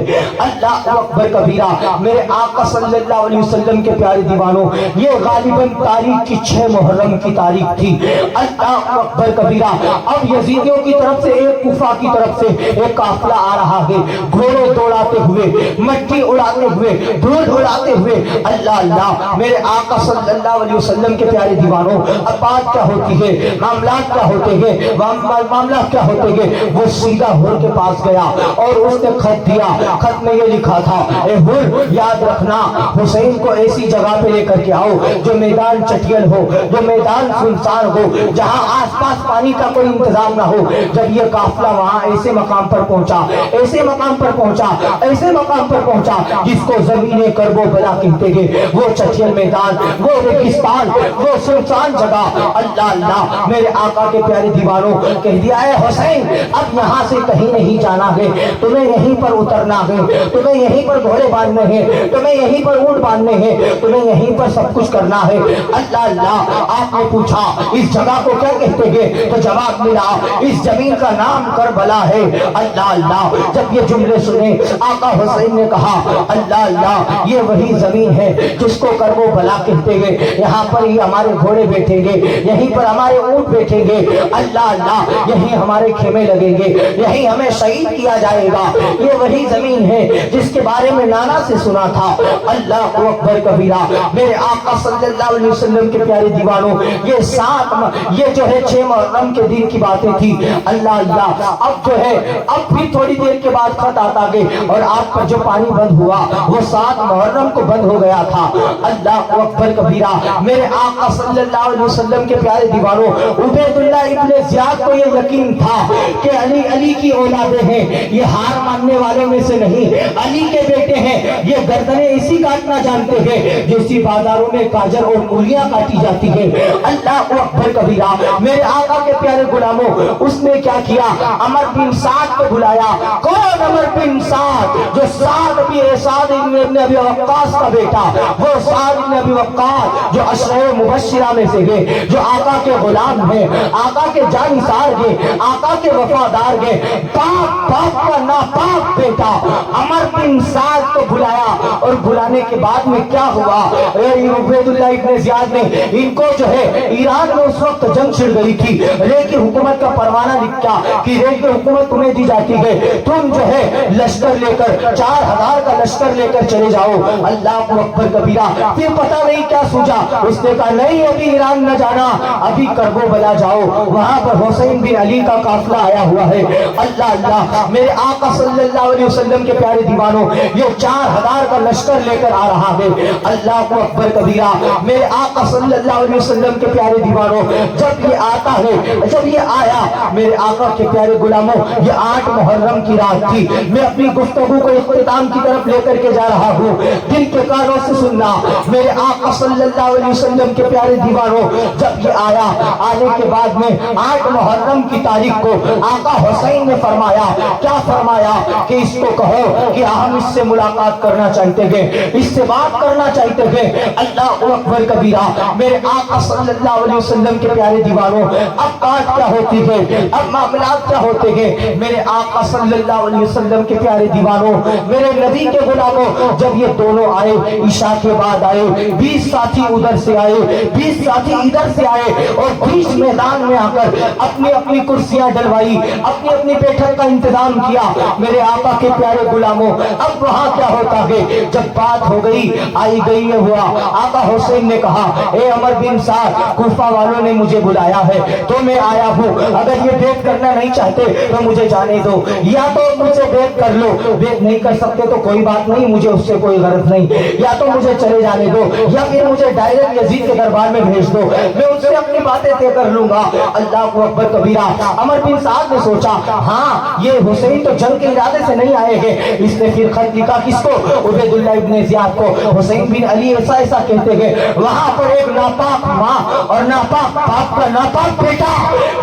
اللہ اکبر کبیرہ۔ میرے آقا صلی اللہ علیہ وسلم کے پیارے دیوانوں، یہ غالباً تاریخ کی 6 محرم کی تاریخ تھی۔ اللہ اکبر کبیرہ۔ اب یزیدیوں کی طرف سے، ایک کوفہ کی طرف سے ایک قافلہ آ رہا ہے، گھوڑے دوڑاتے ہوئے، مٹی اڑاتے ہوئے، دھول اڑاتے ہوئے۔ اللہ اللہ، میرے آقا صلی اللہ علیہ وسلم کے پیارے دیوانوں، اب بات کیا ہوتی ہے، معاملات کیا ہوتے ہیں، معاملات کیا ہوتے ہیں۔ وہ سیدھا حر کے پاس گیا اور اس نے خط دیا۔ خط میں یہ لکھا تھا، اے حر، یاد رکھنا حسین کو ایسی جگہ پہ لے کر کے آؤ جو میدان چٹیل ہو، جو میدان سنسان ہو، جہاں آس پاس پانی کا کوئی انتظام نہ ہو۔ جب یہ قافلہ وہاں ایسے مقام پر پہنچا، ایسے مقام پر پہنچا، ایسے مقام پر پہنچا جس کو زمین کرب و بلا کہتے ہیں، وہ چٹیل میدان، وہ ریگستان، وہ سنسان جگہ۔ اللہ اللہ، میرے آقا کے پیارے دیوانوں، کہہ دیا اے حسین، اب یہاں سے کہیں نہیں جانا ہے، تمہیں یہیں پر اترنا ہے، تمہیں یہیں پر گھوڑے باندھنے ہیں، تمہیں یہیں پر اونٹ باندھنے ہیں، تمہیں یہیں پر سب کچھ کرنا ہے۔ اللہ اللہ، آپ نے پوچھا اس جگہ کو کیا کہتے ہیں؟ تو جواب ملا اس زمین کا نام کربلا ہے۔ اللہ اللہ، جب یہ جملے سنے آقا حسین نے کہا اللہ اللہ، یہ وہی زمین ہے جس کو کرب و بلا کہتے ہیں، یہاں پر ہی ہمارے گھوڑے بیٹھیں گے، یہیں پر ہمارے اونٹ بیٹھیں گے۔ اللہ اللہ، یہیں ہمارے خیمے لگیں گے، یہیں ہمیں شہید کیا جائے گا۔ یہ وہی زمین ہے جس کے بارے میں نانا سے سنا تھا۔ اللہ اکبر کبیرہ۔ میرے آقا صلی اللہ علیہ وسلم کے پیارے دیوانوں، یہ جو ہے 6 محرم کے دن کی باتیں تھی۔ اللہ اللہ، اب جو ہے اب بھی تھوڑی دیر کے بعد خط آتا گئے اور آپ پر جو پانی بند ہوا وہ 7 محرم کو بند ہو گیا تھا۔ اللہ اکبر کبیرہ۔ میرے آقا صلی اللہ علیہ وسلم کے پیارے دیوانوں، عبید اللہ ابن زیاد کو یہ یقین تھا کہ علی کی اولادیں ہیں، یہ ہار ماننے والوں میں سے نہیں، علی کے بیٹے ہیں، یہ گردنیں اسی کاٹنا جانتے ہیں جیسی بازاروں میں گاجر اور مولیاں کاٹی جاتی ہیں۔ اللہ اکبر کبیرہ۔ میرے آقا کے پیارے غلاموں، اس نے کیا کیا؟ عمر بن سعد کو بلایا۔ کون عمر بن سعد؟ جو سعد ابن ابی وقاص کا بیٹا، وہ سعد ابن ابی وقاص جو عشرہ مبشرہ میں سے ہے، جو آقا کے غلام ہیں، آقا کے جانثار ہیں، آقا کے وفادار ہیں، پاک باپ کا ناپاک بیٹا عمر بن سعد کو بلایا۔ اور بلانے کے بعد میں کیا ہوا؟ عبید اللہ ابن زیاد نے ان کو جو ہے، ایران میں اس وقت جنگ چھڑ گئی تھی، رے کی حکومت کا پروانہ لکھا کہ رے کی حکومت تمہیں دی جاتی ہے، تم جو ہے لشکر لے کر 4000 کا لشکر لے کر چلے جاؤ۔ اللہ اکبر کبیرہ۔ پھر پتہ نہیں کیا سوچا، اس نے کہا نہیں ابھی ایران نہ جانا، ابھی کرب و بلا جاؤ، وہاں پر حسین بن علی کا قافلہ آیا ہوا ہے۔ اللہ اللہ، میرے آقا صلی اللہ علیہ وسلم کے پیارے دیوانوں یہ 4000 کا لشکر لے کر آ رہا ہے. اللہ اکبر کبیرہ. میرے آقا صلی اللہ علیہ وسلم کے پیارے دیوانوں جب یہ آتا ہے, جب یہ آیا میرے آقا کے پیارے غلاموں, یہ 8 محرم کی رات تھی. میں اپنی گفتگو کو اختتام کی طرف لے کر کے جا رہا ہوں. دل کے کانوں سے سننا. میرے آقا صلی اللہ علیہ وسلم کے پیارے دیوانوں جب یہ آیا, آنے کے بعد میں 8 محرم کی تاریخ کو آقا حسین نے فرمایا, کیا فرمایا کہ اس کو کہو کہ ہم اس سے ملاقات کرنا چاہتے ہیں, اس سے بات کرنا چاہتے ہیں. اللہ اکبر کبیرہ. میرے آقا صلی اللہ علیہ وسلم کے پیارے دیوانوں اب بات کیا ہوتی ہے, اب معاملات کیا ہوتے ہیں. میرے آقا صلی اللہ علیہ وسلم کے پیارے دیوانوں, میرے نبی کے غلاموں, جب یہ دونوں آئے عشاء کے بعد آئے, 20 ساتھی ادھر سے آئے, 20 ساتھی ادھر سے آئے اور بیچ میدان میں آ کر اپنی اپنی کرسیاں ڈلوائی, اپنی اپنی بیٹھک کا انتظام کیا. میرے آقا کے پیارے غلاموں اب وہاں کیا ہوتا ہے, جب بات ہو گئی آئی گئی ہے ہوا, آقا حسین نے کہا اے عمر بن سعد, کوفہ والوں نے مجھے بلایا ہے تو میں آیا ہوں. اگر یہ بیعت کرنا نہیں چاہتے تو مجھے جانے دو, یا تو مجھ سے بیعت کر لو, بیعت نہیں کر سکتے تو کوئی بات نہیں, مجھے اس سے کوئی غرض نہیں, یا تو مجھے چلے جانے دو یا پھر مجھے ڈائریکٹ یزید کے دربار میں بھیج دو, میں اس سے اپنی باتیں طے کر لوں گا. اللہ اکبر کبیرہ. عمر بن سعد نے سوچا ہاں یہ حسین تو جنگ کے ارادے سے نہیں آئے ہیں. اس نے پھر خط لکھا کس کو, عبید اللہ ابن زیاد کو. حسین بن علی ایسا ایسا کہتے ہیں, وہاں پر ایک ناپاک ماں اور ناپاک باپ کا ناپاک بیٹا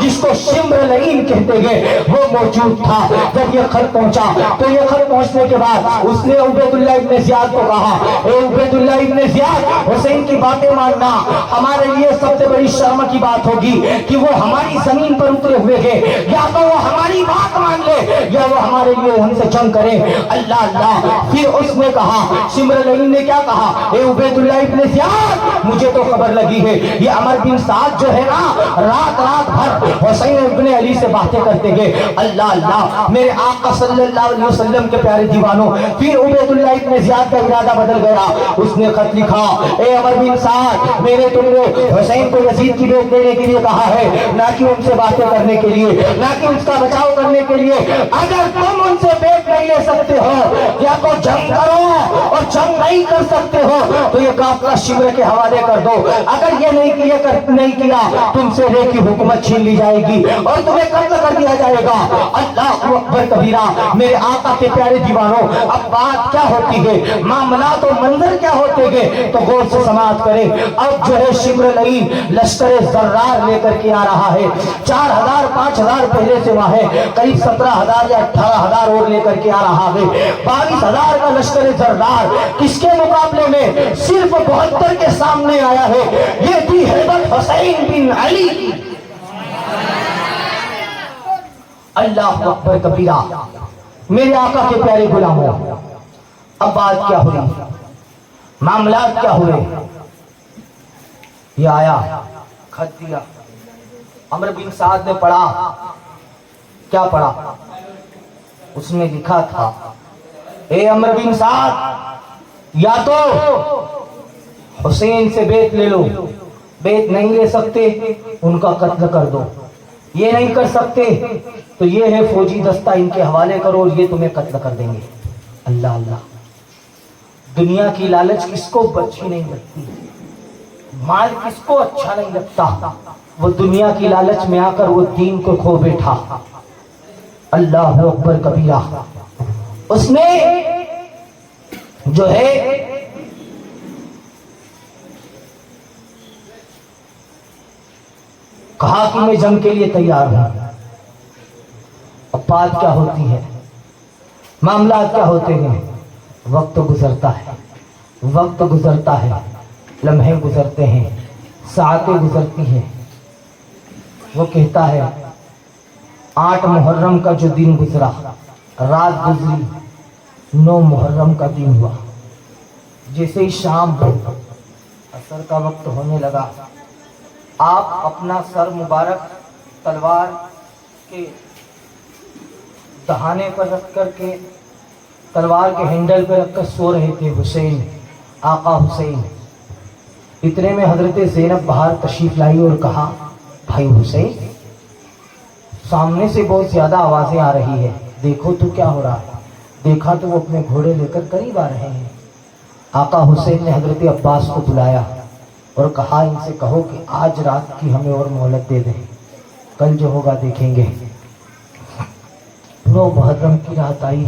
جس کو شمر لعین کہتے ہیں وہ موجود تھا. جب یہ خط پہنچا تو یہ خط پہنچنے کے بعد اس نے عبید اللہ ابن زیاد کو کہا اے عبید اللہ ابن زیاد, حسین کی باتیں ماننا ہمارے لیے سب سے بڑی شرم کی بات ہوگی کہ وہ ہماری زمین پر اترے ہوئے ہیں, یا تو وہ ہماری بات مان لے یا وہ ہمارے لیے ہم سے جنگ کرے. اللہ اللہ. پھر اس نے کہا, شمر لعین نے کیا کہا, اے عبید اللہ ابن زیاد مجھے تو خبر لگی ہے یہ عمر بن سعد جو ہے نا رات رات بھر حسین ابن علی سے باتیں کرتے گئے. اللہ اللہ. میرے آقا صلی اللہ علیہ وسلم کے پیارے دیوانوں پھر عبید اللہ ابن زیاد کا ارادہ بدل گیا. اس نے خط لکھا اے عمر بن سعد, میں نے تم کو حسین کو یزید کی بیعت دینے کے لیے کہا ہے, نہ کہ ان سے باتیں کرنے کے لیے, نہ کہ اس کا بچاؤ کرنے کے لیے. اگر تم ان سے بیعت نہیں لے سکتے ہو یا تو جنگ کرو, اور جنگ نہیں کر سکتے ہو تو یہ قافلہ شمر کے حوالے کر دو. اگر یہ نہیں کیا تم سے رے کی حکومت چھین لی جائے گی اور تمہیں قتل کر دیا جائے گا. اللہ اکبر کبیرہ. میرے آقا کے پیارے دیوانوں اب بات کیا ہوتی ہے, معاملات و منظر کیا ہوتے ہیں, تو غور سے سماعت کریں. اب جو ہے شمر لعین لشکر زرار لے کر کے آ رہا ہے. 4000 5000 پہلے سے وہاں ہے, قریب 17000 یا 18000 اور لے کر کے آ رہا ہے. 22000 کا لشکر زرار کس کے مقابلے میں صرف 72 کے سامنے آیا ہے. یہ تھی ہیبت حسین بن علی کی. اللہ اکبر کبیرہ. میرے آقا کے پیارے غلاموں اب بات کیا ہوئی, معاملات کیا ہوئے. یہ آیا, خط دیا, عمر بن سعد نے پڑھا. کیا پڑھا, اس میں لکھا تھا اے عمر بن سعد, یا تو حسین سے بیعت لے لو, بیعت نہیں لے سکتے ان کا قتل کر دو, یہ نہیں کر سکتے تو یہ ہے فوجی دستہ ان کے حوالے کرو اور یہ تمہیں قتل کر دیں گے. اللہ اللہ. دنیا کی لالچ کس کو اچھی نہیں لگتی, مال کس کو اچھا نہیں لگتا, وہ دنیا کی لالچ میں آ کر وہ دین کو کھو بیٹھا. اللہ اکبر کبیرہ. اس نے جو ہے کہا کہ میں جنگ کے لیے تیار ہوں. اب بات کیا ہوتی ہے, معاملات کیا ہوتے ہیں. وقت گزرتا ہے, وقت گزرتا ہے, لمحے گزرتے ہیں, ساعتیں گزرتی ہیں. وہ کہتا ہے 8 محرم کا جو دن گزرا, رات گزری, 9 محرم کا دن ہوا. جیسے ہی شام عصر کا وقت ہونے لگا, آپ اپنا سر مبارک تلوار کے دہانے پر رکھ کر کے, تلوار کے ہینڈل پہ رکھ کر سو رہے تھے. حسین, آقا حسین. اتنے میں حضرت زینب باہر تشریف لائی اور کہا بھائی حسین, سامنے سے بہت زیادہ آوازیں آ رہی ہے, دیکھو تو کیا ہو رہا ہے۔ دیکھا تو وہ اپنے گھوڑے لے کر قریب آ رہے ہیں۔ آقا حسین نے حضرت عباس کو بلایا اور کہا ان سے کہو کہ آج رات کی ہمیں اور مہلت دے دیں، کل جو ہوگا دیکھیں گے۔ 9 محرم کی رات آئی،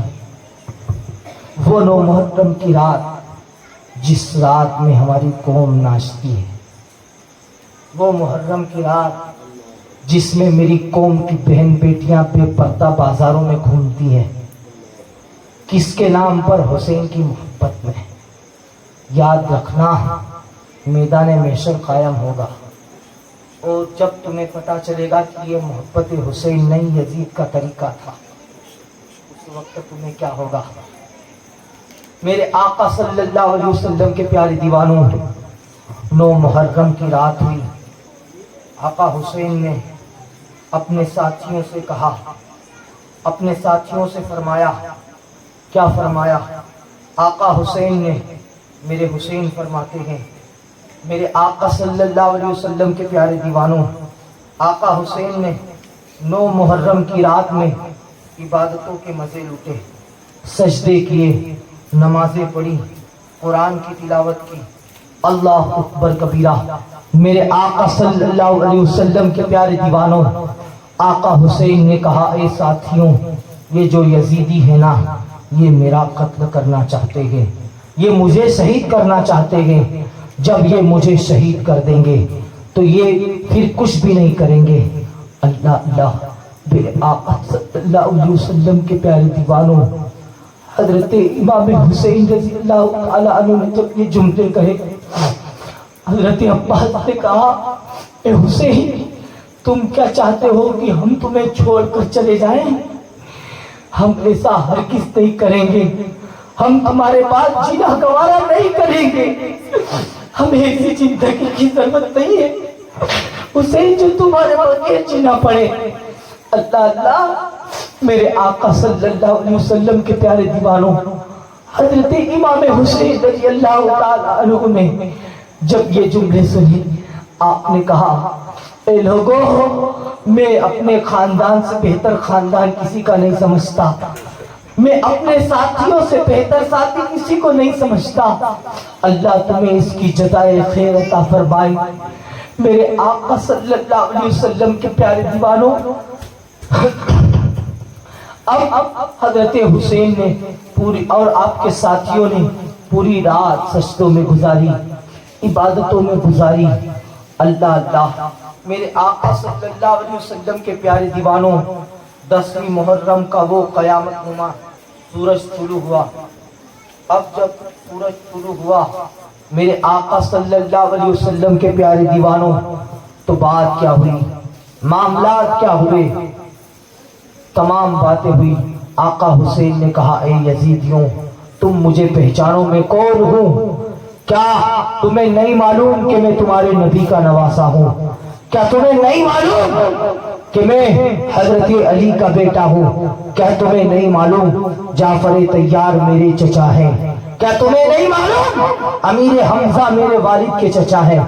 وہ 9 محرم کی رات جس رات میں ہماری قوم ناچتی ہے، وہ محرم کی رات جس میں میری قوم کی بہن بیٹیاں بے پردہ بازاروں میں گھومتی ہیں، کس کے نام پر؟ حسین کی محبت میں۔ یاد رکھنا میدان محشر قائم ہوگا، اور جب تمہیں پتا چلے گا کہ یہ محبت حسین نہیں یزید کا طریقہ تھا، اس وقت تمہیں کیا ہوگا؟ میرے آقا صلی اللہ علیہ وسلم کے پیارے دیوانوں، 9 محرم کی رات ہوئی، آقا حسین نے اپنے ساتھیوں سے کہا، اپنے ساتھیوں سے فرمایا، کیا فرمایا؟ آقا حسین نے، میرے حسین فرماتے ہیں، میرے آقا صلی اللہ علیہ وسلم کے پیارے دیوانوں، آقا حسین نے 9 محرم کی رات میں عبادتوں کے مزے لوٹے، سجدے کیے، نمازیں پڑھی، قرآن کی تلاوت کی، اللہ اکبر کبیرہ۔ میرے آقا صلی اللہ علیہ وسلم کے پیارے دیوانوں، آقا حسین نے کہا اے ساتھیوں، یہ جو یزیدی ہے نا، یہ میرا قتل کرنا چاہتے ہیں، یہ مجھے شہید کرنا چاہتے ہیں۔ جب یہ مجھے شہید کر دیں گے تو یہ پھر کچھ بھی نہیں کریں گے۔ اللہ اللہ، میرے آقا صلی اللہ علیہ وسلم کے پیارے دیوانوں، حضرت امام حسین رضی اللہ تعالیٰ عنہ نے جب یہ جملے کہے، حضرت عباس نے کہا اے حسین، تم کیا چاہتے ہو کہ ہم تمہیں چھوڑ کر چلے جائیں؟ ہم ایسا ہرگز نہیں کریں گے، ہم تمہارے پاس جینا گوارا نہیں کریں گے، ہمیں ایسی زندگی کی ضرورت نہیں ہے حسین جو تمہارے بغیر جینا پڑے۔ اللہ اللہ، میرے آقا صلی اللہ علیہ وسلم کے پیارے دیوانوں، حضرت امام حسین رضی اللہ تعالیٰ عنہ نے جب یہ جملے سنی، آپ نے کہا اے لوگوں، میں اپنے خاندان سے بہتر خاندان کسی کا نہیں سمجھتا، میں اپنے ساتھیوں سے بہتر ساتھی کسی کو نہیں سمجھتا، اللہ تمہیں اس کی جزائے خیر عطا فرمائے۔ میرے آقا صلی اللہ علیہ وسلم کے پیارے دیوانوں، اب حضرت حسین نے پوری اور آپ کے ساتھیوں نے پوری رات سجدوں میں گزاری، عبادتوں میں گزاری۔ اللہ اللہ، میرے آقا صلی اللہ علیہ وسلم کے پیارے دیوانوں، 10ویں محرم کا وہ قیامت نما سورج طلوع ہوا۔ اب جب سورج طلوع ہوا میرے آقا صلی اللہ علیہ وسلم کے پیارے دیوانوں، تو بات کیا ہوئی، معاملات کیا ہوئے، تمام باتیں ہوئی۔ آقا حسین نے کہا اے یزیدیوں، تم مجھے پہچانو میں کون ہوں؟ کیا تمہیں نہیں معلوم کہ میں تمہارے نبی کا نواسا ہوں؟ کیا تمہیں نہیں معلوم کہ میں حضرت علی کا بیٹا ہوں؟ کیا تمہیں نہیں معلوم جعفر طیار میرے چچا ہیں؟ کیا تمہیں نہیں معلوم امیر حمزہ میرے والد کے چچا ہیں؟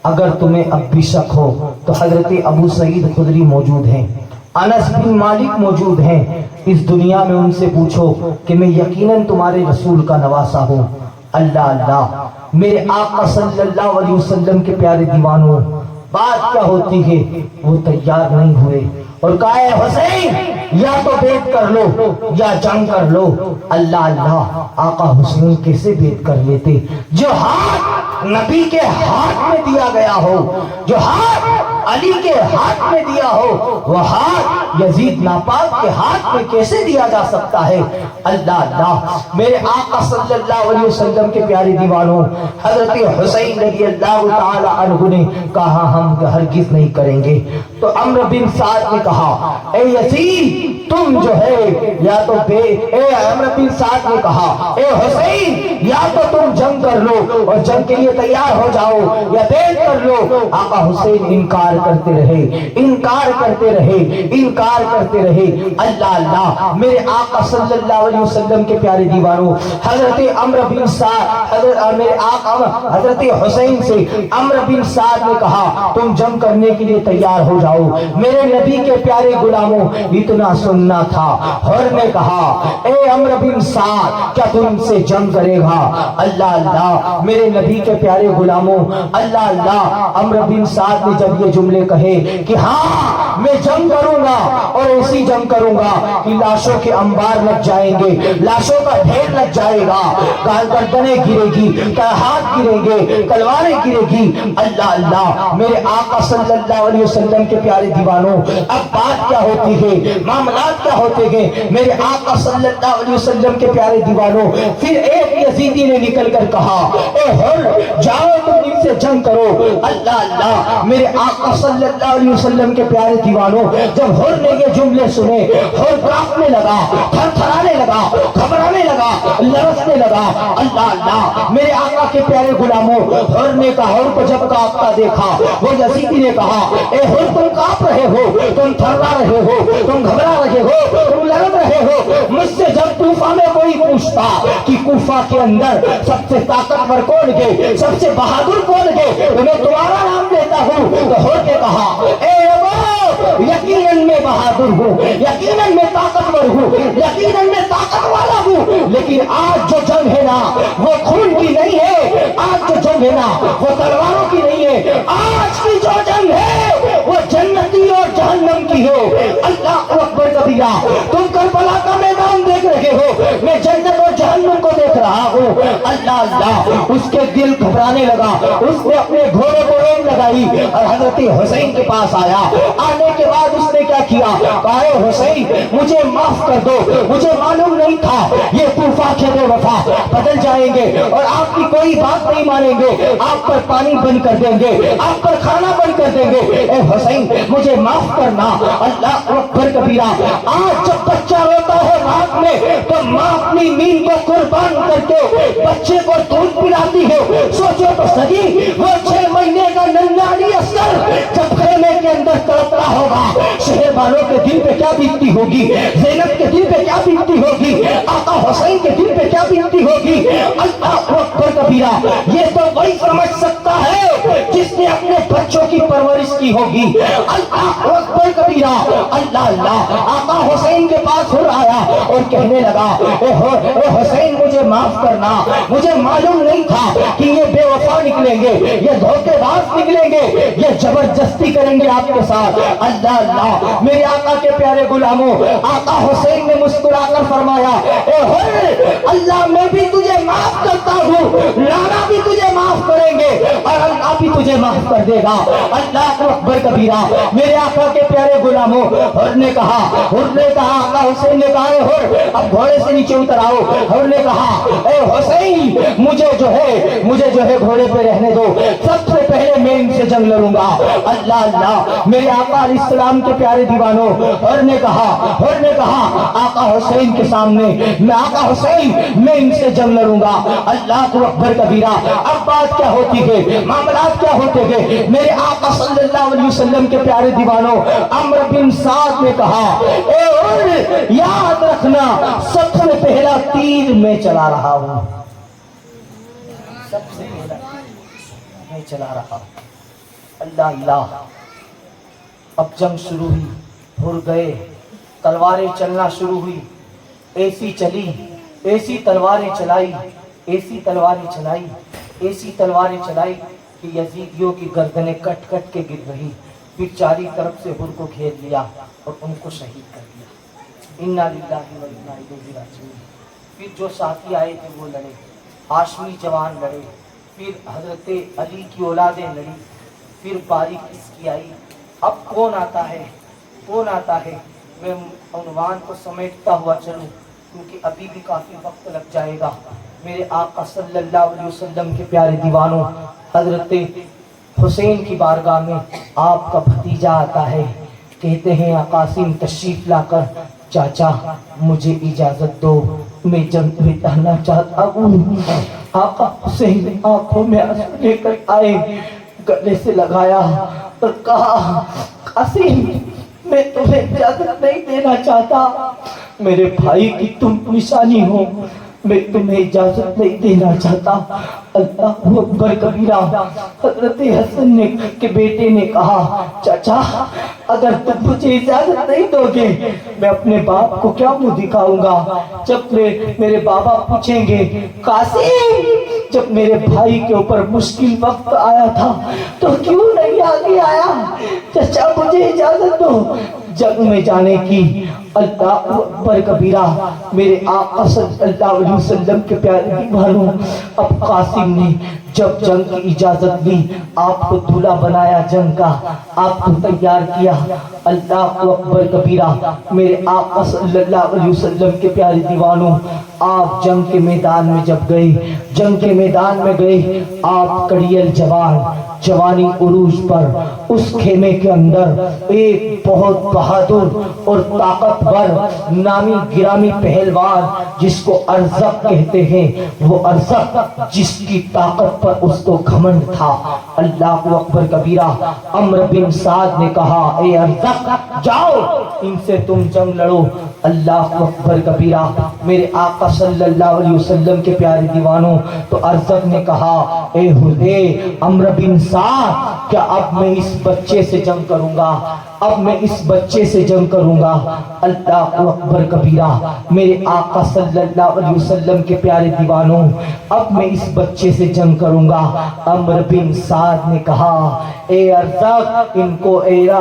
اگر تمہیں اب بھی شک ہو تو حضرت ابو سعید خدری موجود ہیں، انس بن مالک موجود ہیں، اس دنیا میں ان سے پوچھو کہ میں یقیناً تمہارے رسول کا نواسا ہوں۔ اللہ اللہ، میرے آقا صلی اللہ علیہ وسلم کے پیارے دیوانوں، بات کیا ہوتی ہے، وہ تیار نہیں ہوئے اور کہا اے حسین، یا تو بیعت کر لو یا جنگ کر لو۔ اللہ اللہ، آقا حسین کیسے بیعت کر لیتے؟ جو ہاتھ نبی کے ہاتھ میں دیا گیا ہو، جو ہاتھ علی کے ہاتھ میں دیا ہو، وہ ہاتھ یزید ناپاک کے ہاتھ میں کیسے دیا جا سکتا ہے؟ اللہ اللہ، میرے آقا صلی اللہ علیہ وسلم کے پیارے دیوانوں، حضرت حسین رضی اللہ تعالی عنہ نے کہا ہم ہرگز نہیں کریں گے۔ تو عمرو بن سعد نے کہا اے یزید، تم جو ہے یا تو عمرو بن سعد نے کہا اے حسین، یا تو تم جنگ کر لو اور جنگ کے لیے تیار ہو جاؤ، یا بیعت کر لو۔ آقا حسین انکار انکار کرتے رہے، انکار کرتے رہے، انکار کرتے رہے۔ اللہ اللہ، میرے آقا صلی اللہ علیہ وسلم کے پیارے دیوانوں، حضرت عمرو بن سعد، میرے آقا حضرت حسین سے عمرو بن سعد نے کہا تم جنگ کرنے کے لیے تیار ہو جاؤ۔ میرے نبی کے پیارے غلاموں، اتنا سننا تھا۔ حر نے کہا اے عمرو بن سعد، کیا تم سے جنگ کرے گا؟ اللہ اللہ، میرے نبی کے پیارے غلاموں، اللہ اللہ، عمرو بن سعد نے جب یہ جملے کہے کہ ہاں میں جنگ کروں گا اور ایسی جنگ کروں گا کہ لاشوں کے انبار لگ جائیں گے، لاشوں کا ڈھیر لگ جائے گا، گردنیں گرے گی، ہاتھ گریں گے، تلواریں گرے گی۔ اللہ اللہ، میرے آقا صلی اللہ علیہ وسلم کے پیارے دیوانوں، اب بات کیا ہوتی ہے، معاملات کیا ہوتے ہیں میرے آقا صلی اللہ علیہ وسلم کے پیارے دیوانوں؟ پھر ایک یزیدی نے نکل کر کہا اے حر، جاؤ تم ان سے جنگ کرو۔ اللہ اللہ، میرے آقا صلی اللہ علیہ وسلم کے پیارے دیوانوں، جب حر نے یہ جملے سنے، حر کانپنے لگا، تھر تھرانے لگا، گھبرانے لگا، لرزنے لگا۔ اللہ اللہ، میرے آقا کے پیارے غلاموں، حر نے کہا، حر کو جب کانپتا دیکھا، وہ یزیدی نے کہا اے حر، تم کانپ رہے ہو، تم تھرا رہے ہو، تم گھبرا رہے ہو، تم لرز رہے ہو۔ مجھ سے جب کوفہ میں کوئی پوچھتا کہ کوفہ کے اندر سب سے طاقتور کون گے، سب سے بہادر کون گے، تو میں تمہارا نام لیتا ہوں۔ تو حر نے کہا اے ابو، یقیناً میں بہادر ہوں، یقیناً میں طاقتور ہوں، یقیناً میں طاقت والا ہوں، لیکن آج جو جنگ ہے نا وہ خون کی نہیں ہے، آج جو جنگ ہے نا وہ تلواروں کی نہیں ہے، آج کی جو جنگ ہے وہ جنتی اور جہنم کی ہے۔ اللہ اکبر کبیرہ، تم کربلا کا میدان دیکھ رہے ہو، میں جنت اور جہنم کو دیکھ رہا ہوں۔ اللہ اللہ، اس کے دل گھبرانے لگا، اس نے اپنے گھوڑے کو روک لگائی اور حضرت حسین کے پاس آیا۔ آنے کے بعد اس نے کیا کیا؟ کہا اے حسین، مجھے معاف کر دو، مجھے معلوم نہیں تھا یہ کوفہ کے بے وفا بدل جائیں گے اور آپ کی کوئی بات نہیں مانیں گے، آپ پر پانی بند کر دیں گے، آپ پر کھانا بند کر دیں گے۔ اے حسین، مجھے معاف کرنا۔ اللہ اکبر کبیرہ، آج جب بچہ روتا ہے رات میں تو ماں اپنی نیند کو قربان کر کے بچے کو دودھ پلاتی ہے۔ سوچو تو صحیح، وہ 6 مہینے کا ننھا عسکر جب خیمے کے اندر تڑپ رہا ہوگا، شہر والوں کے دل پہ کیا بیتتی ہوگی، زینب کے دل پہ کیا بیتتی ہوگی، آقا حسین کے دل پہ کیا بیتتی ہوگی۔ اللہ اکبر کبیرہ، یہ تو وہی سمجھ سکتا ہے جس نے اپنے بچوں کی پرورش کی ہوگی۔ اللہ اکبر کبیرہ، اللہ اللہ، آقا حسین کے پاس حر آیا اور کہنے لگا اے حسین، مجھے معاف کرنا، مجھے معلوم نہیں تھا کہ یہ بے وفا نکلیں گے، یہ دھوکے باز نکلیں گے، یہ زبردستی کریں گے آپ کے ساتھ۔ اللہ اللہ، میرے آقا کے پیارے غلاموں، آقا حسین نے مسکرا کر فرمایا اے حر، اللہ میں بھی تجھے معاف کرتا ہوں، لانا بھی تجھے معاف کریں گے اور اللہ بھی تجھے معاف کر دے گا۔ اللہ اکبر کبیرہ، میرے آقا کے پیارے غلاموں، حر نے کہا، آقا حسین نے کہا اے حر، اب گھوڑے سے نیچے اتر آؤ۔ حر نے کہا اے حسین، مجھے جو ہے گھوڑے پہ رہنے دو، سب سے پہلے میں ان سے جنگ لڑوں گا۔ اللہ اللہ، میرے آقا علیہ السلام کے پیارے دیوانوں، حر نے کہا آقا حسین کے سامنے، آقا حسین میں ان سے جنگ لڑوں گا۔ اللہ اکبر کبیرہ، اب بات کیا ہوتی ہے، معاملات کیا ہوتے ہیں میرے آقا صلی اللہ علیہ وسلم کے پیارے دیوانوں؟ عمرو بن سعد نے کہا اے حر، یاد رکھنا سب سے پہلا تیر میں چلا رہا ہوں، سب سے پہلا میں چلا رہا ہوں۔ اللہ اللہ، اب جنگ شروع ہوئی، حر گئے، تلواریں چلنا شروع ہوئی، ایسی چلی، ایسی تلواریں چلائی، ایسی تلواریں چلائی، ایسی تلواریں چلائی کہ یزیدیوں کی گردنیں کٹ کٹ کے گر رہی۔ پھر چاری طرف سے حر کو گھیر لیا اور ان کو شہید کر دیا۔ انا للہ و انا الیہ راجعون۔ پھر جو ساتھی آئے تھے وہ لڑے، ہاشمی جوان لڑے، پھر حضرت علی کی اولادیں لڑی، پھر باری کس کی آئی۔ اب کون آتا ہے، کون آتا ہے؟ میں عنوان کو سمیٹتا ہوا چلوں کیونکہ ابھی بھی کافی وقت لگ جائے گا۔ میرے آقا صلی اللہ علیہ وسلم کے پیارے دیوانوں، حضرت حسین کی بارگاہ میں آپ کا بھتیجا آتا ہے، کہتے ہیں قاسم تشریف لا کر، چاچا مجھے اجازت دو، میں جنگ بتانا چاہتا ہوں۔ آقا حسین آنکھوں میں آنسو لے کر آئے، گلے سے لگایا اور کہا قاسم میں تمہیں اجازت نہیں دینا چاہتا، میرے بھائی کی تم نشانی ہو، میں تمہیں اجازت نہیں دینا چاہتا۔ اللہ اکبر کبیرہ۔ حضرت حسن کے بیٹے نے کہا چچا اگر تم مجھے اجازت نہیں دو گے میں اپنے باپ کو کیا منہ دکھاؤں گا؟ جب میرے بابا پوچھیں گے قاسم جب میرے بھائی کے اوپر مشکل وقت آیا تھا تو کیوں نہیں آگے آیا؟ چچا مجھے اجازت دو جنگ میں جانے کی۔ اللہ اکبر کبیرہ۔ میرے آقا صلی اللہ علیہ وسلم کے پیارے دیوانوں، اب قاسم نے جب جنگ کی اجازت لی، آپ کو دولہا بنایا جنگ کا، آپ کو تیار کیا۔ اللہ اکبر کبیرہ۔ میرے آقا صلی اللہ علیہ وسلم کے پیارے دیوانوں، آپ جنگ کے میدان میں جب گئے، جنگ کے میدان میں گئے، آپ کڑیل جوان، جوانی عروج پر، اس خیمے کے اندر ایک بہت بہادر اور طاقتور نامی گرامی پہلوان جس کو ارزق کہتے ہیں، وہ ارزق جس کی طاقت پر اس کو گھمنڈ تھا۔ اللہ اکبر کبیرہ۔ عمرو بن سعد نے کہا اے ارزق جاؤ ان سے تم جنگ لڑو۔ اللہ اکبر کبیرہ۔ میرے آقا صلی اللہ علیہ وسلم کے پیارے دیوانوں، تو ارزق نے کہا اے عمرو بن سعد کیا اب میں اس بچے سے جنگ کروں گا؟ اب میں اس بچے سے جنگ کروں گا۔ اللہ اکبر کبیرہ۔ میرے آقا صلی اللہ علیہ وسلم کے پیارے دیوانوں، اب میں اس بچے سے جنگ کروں گا۔ عمرو بن سعد نے کہا اے ارزق ان کو ایرا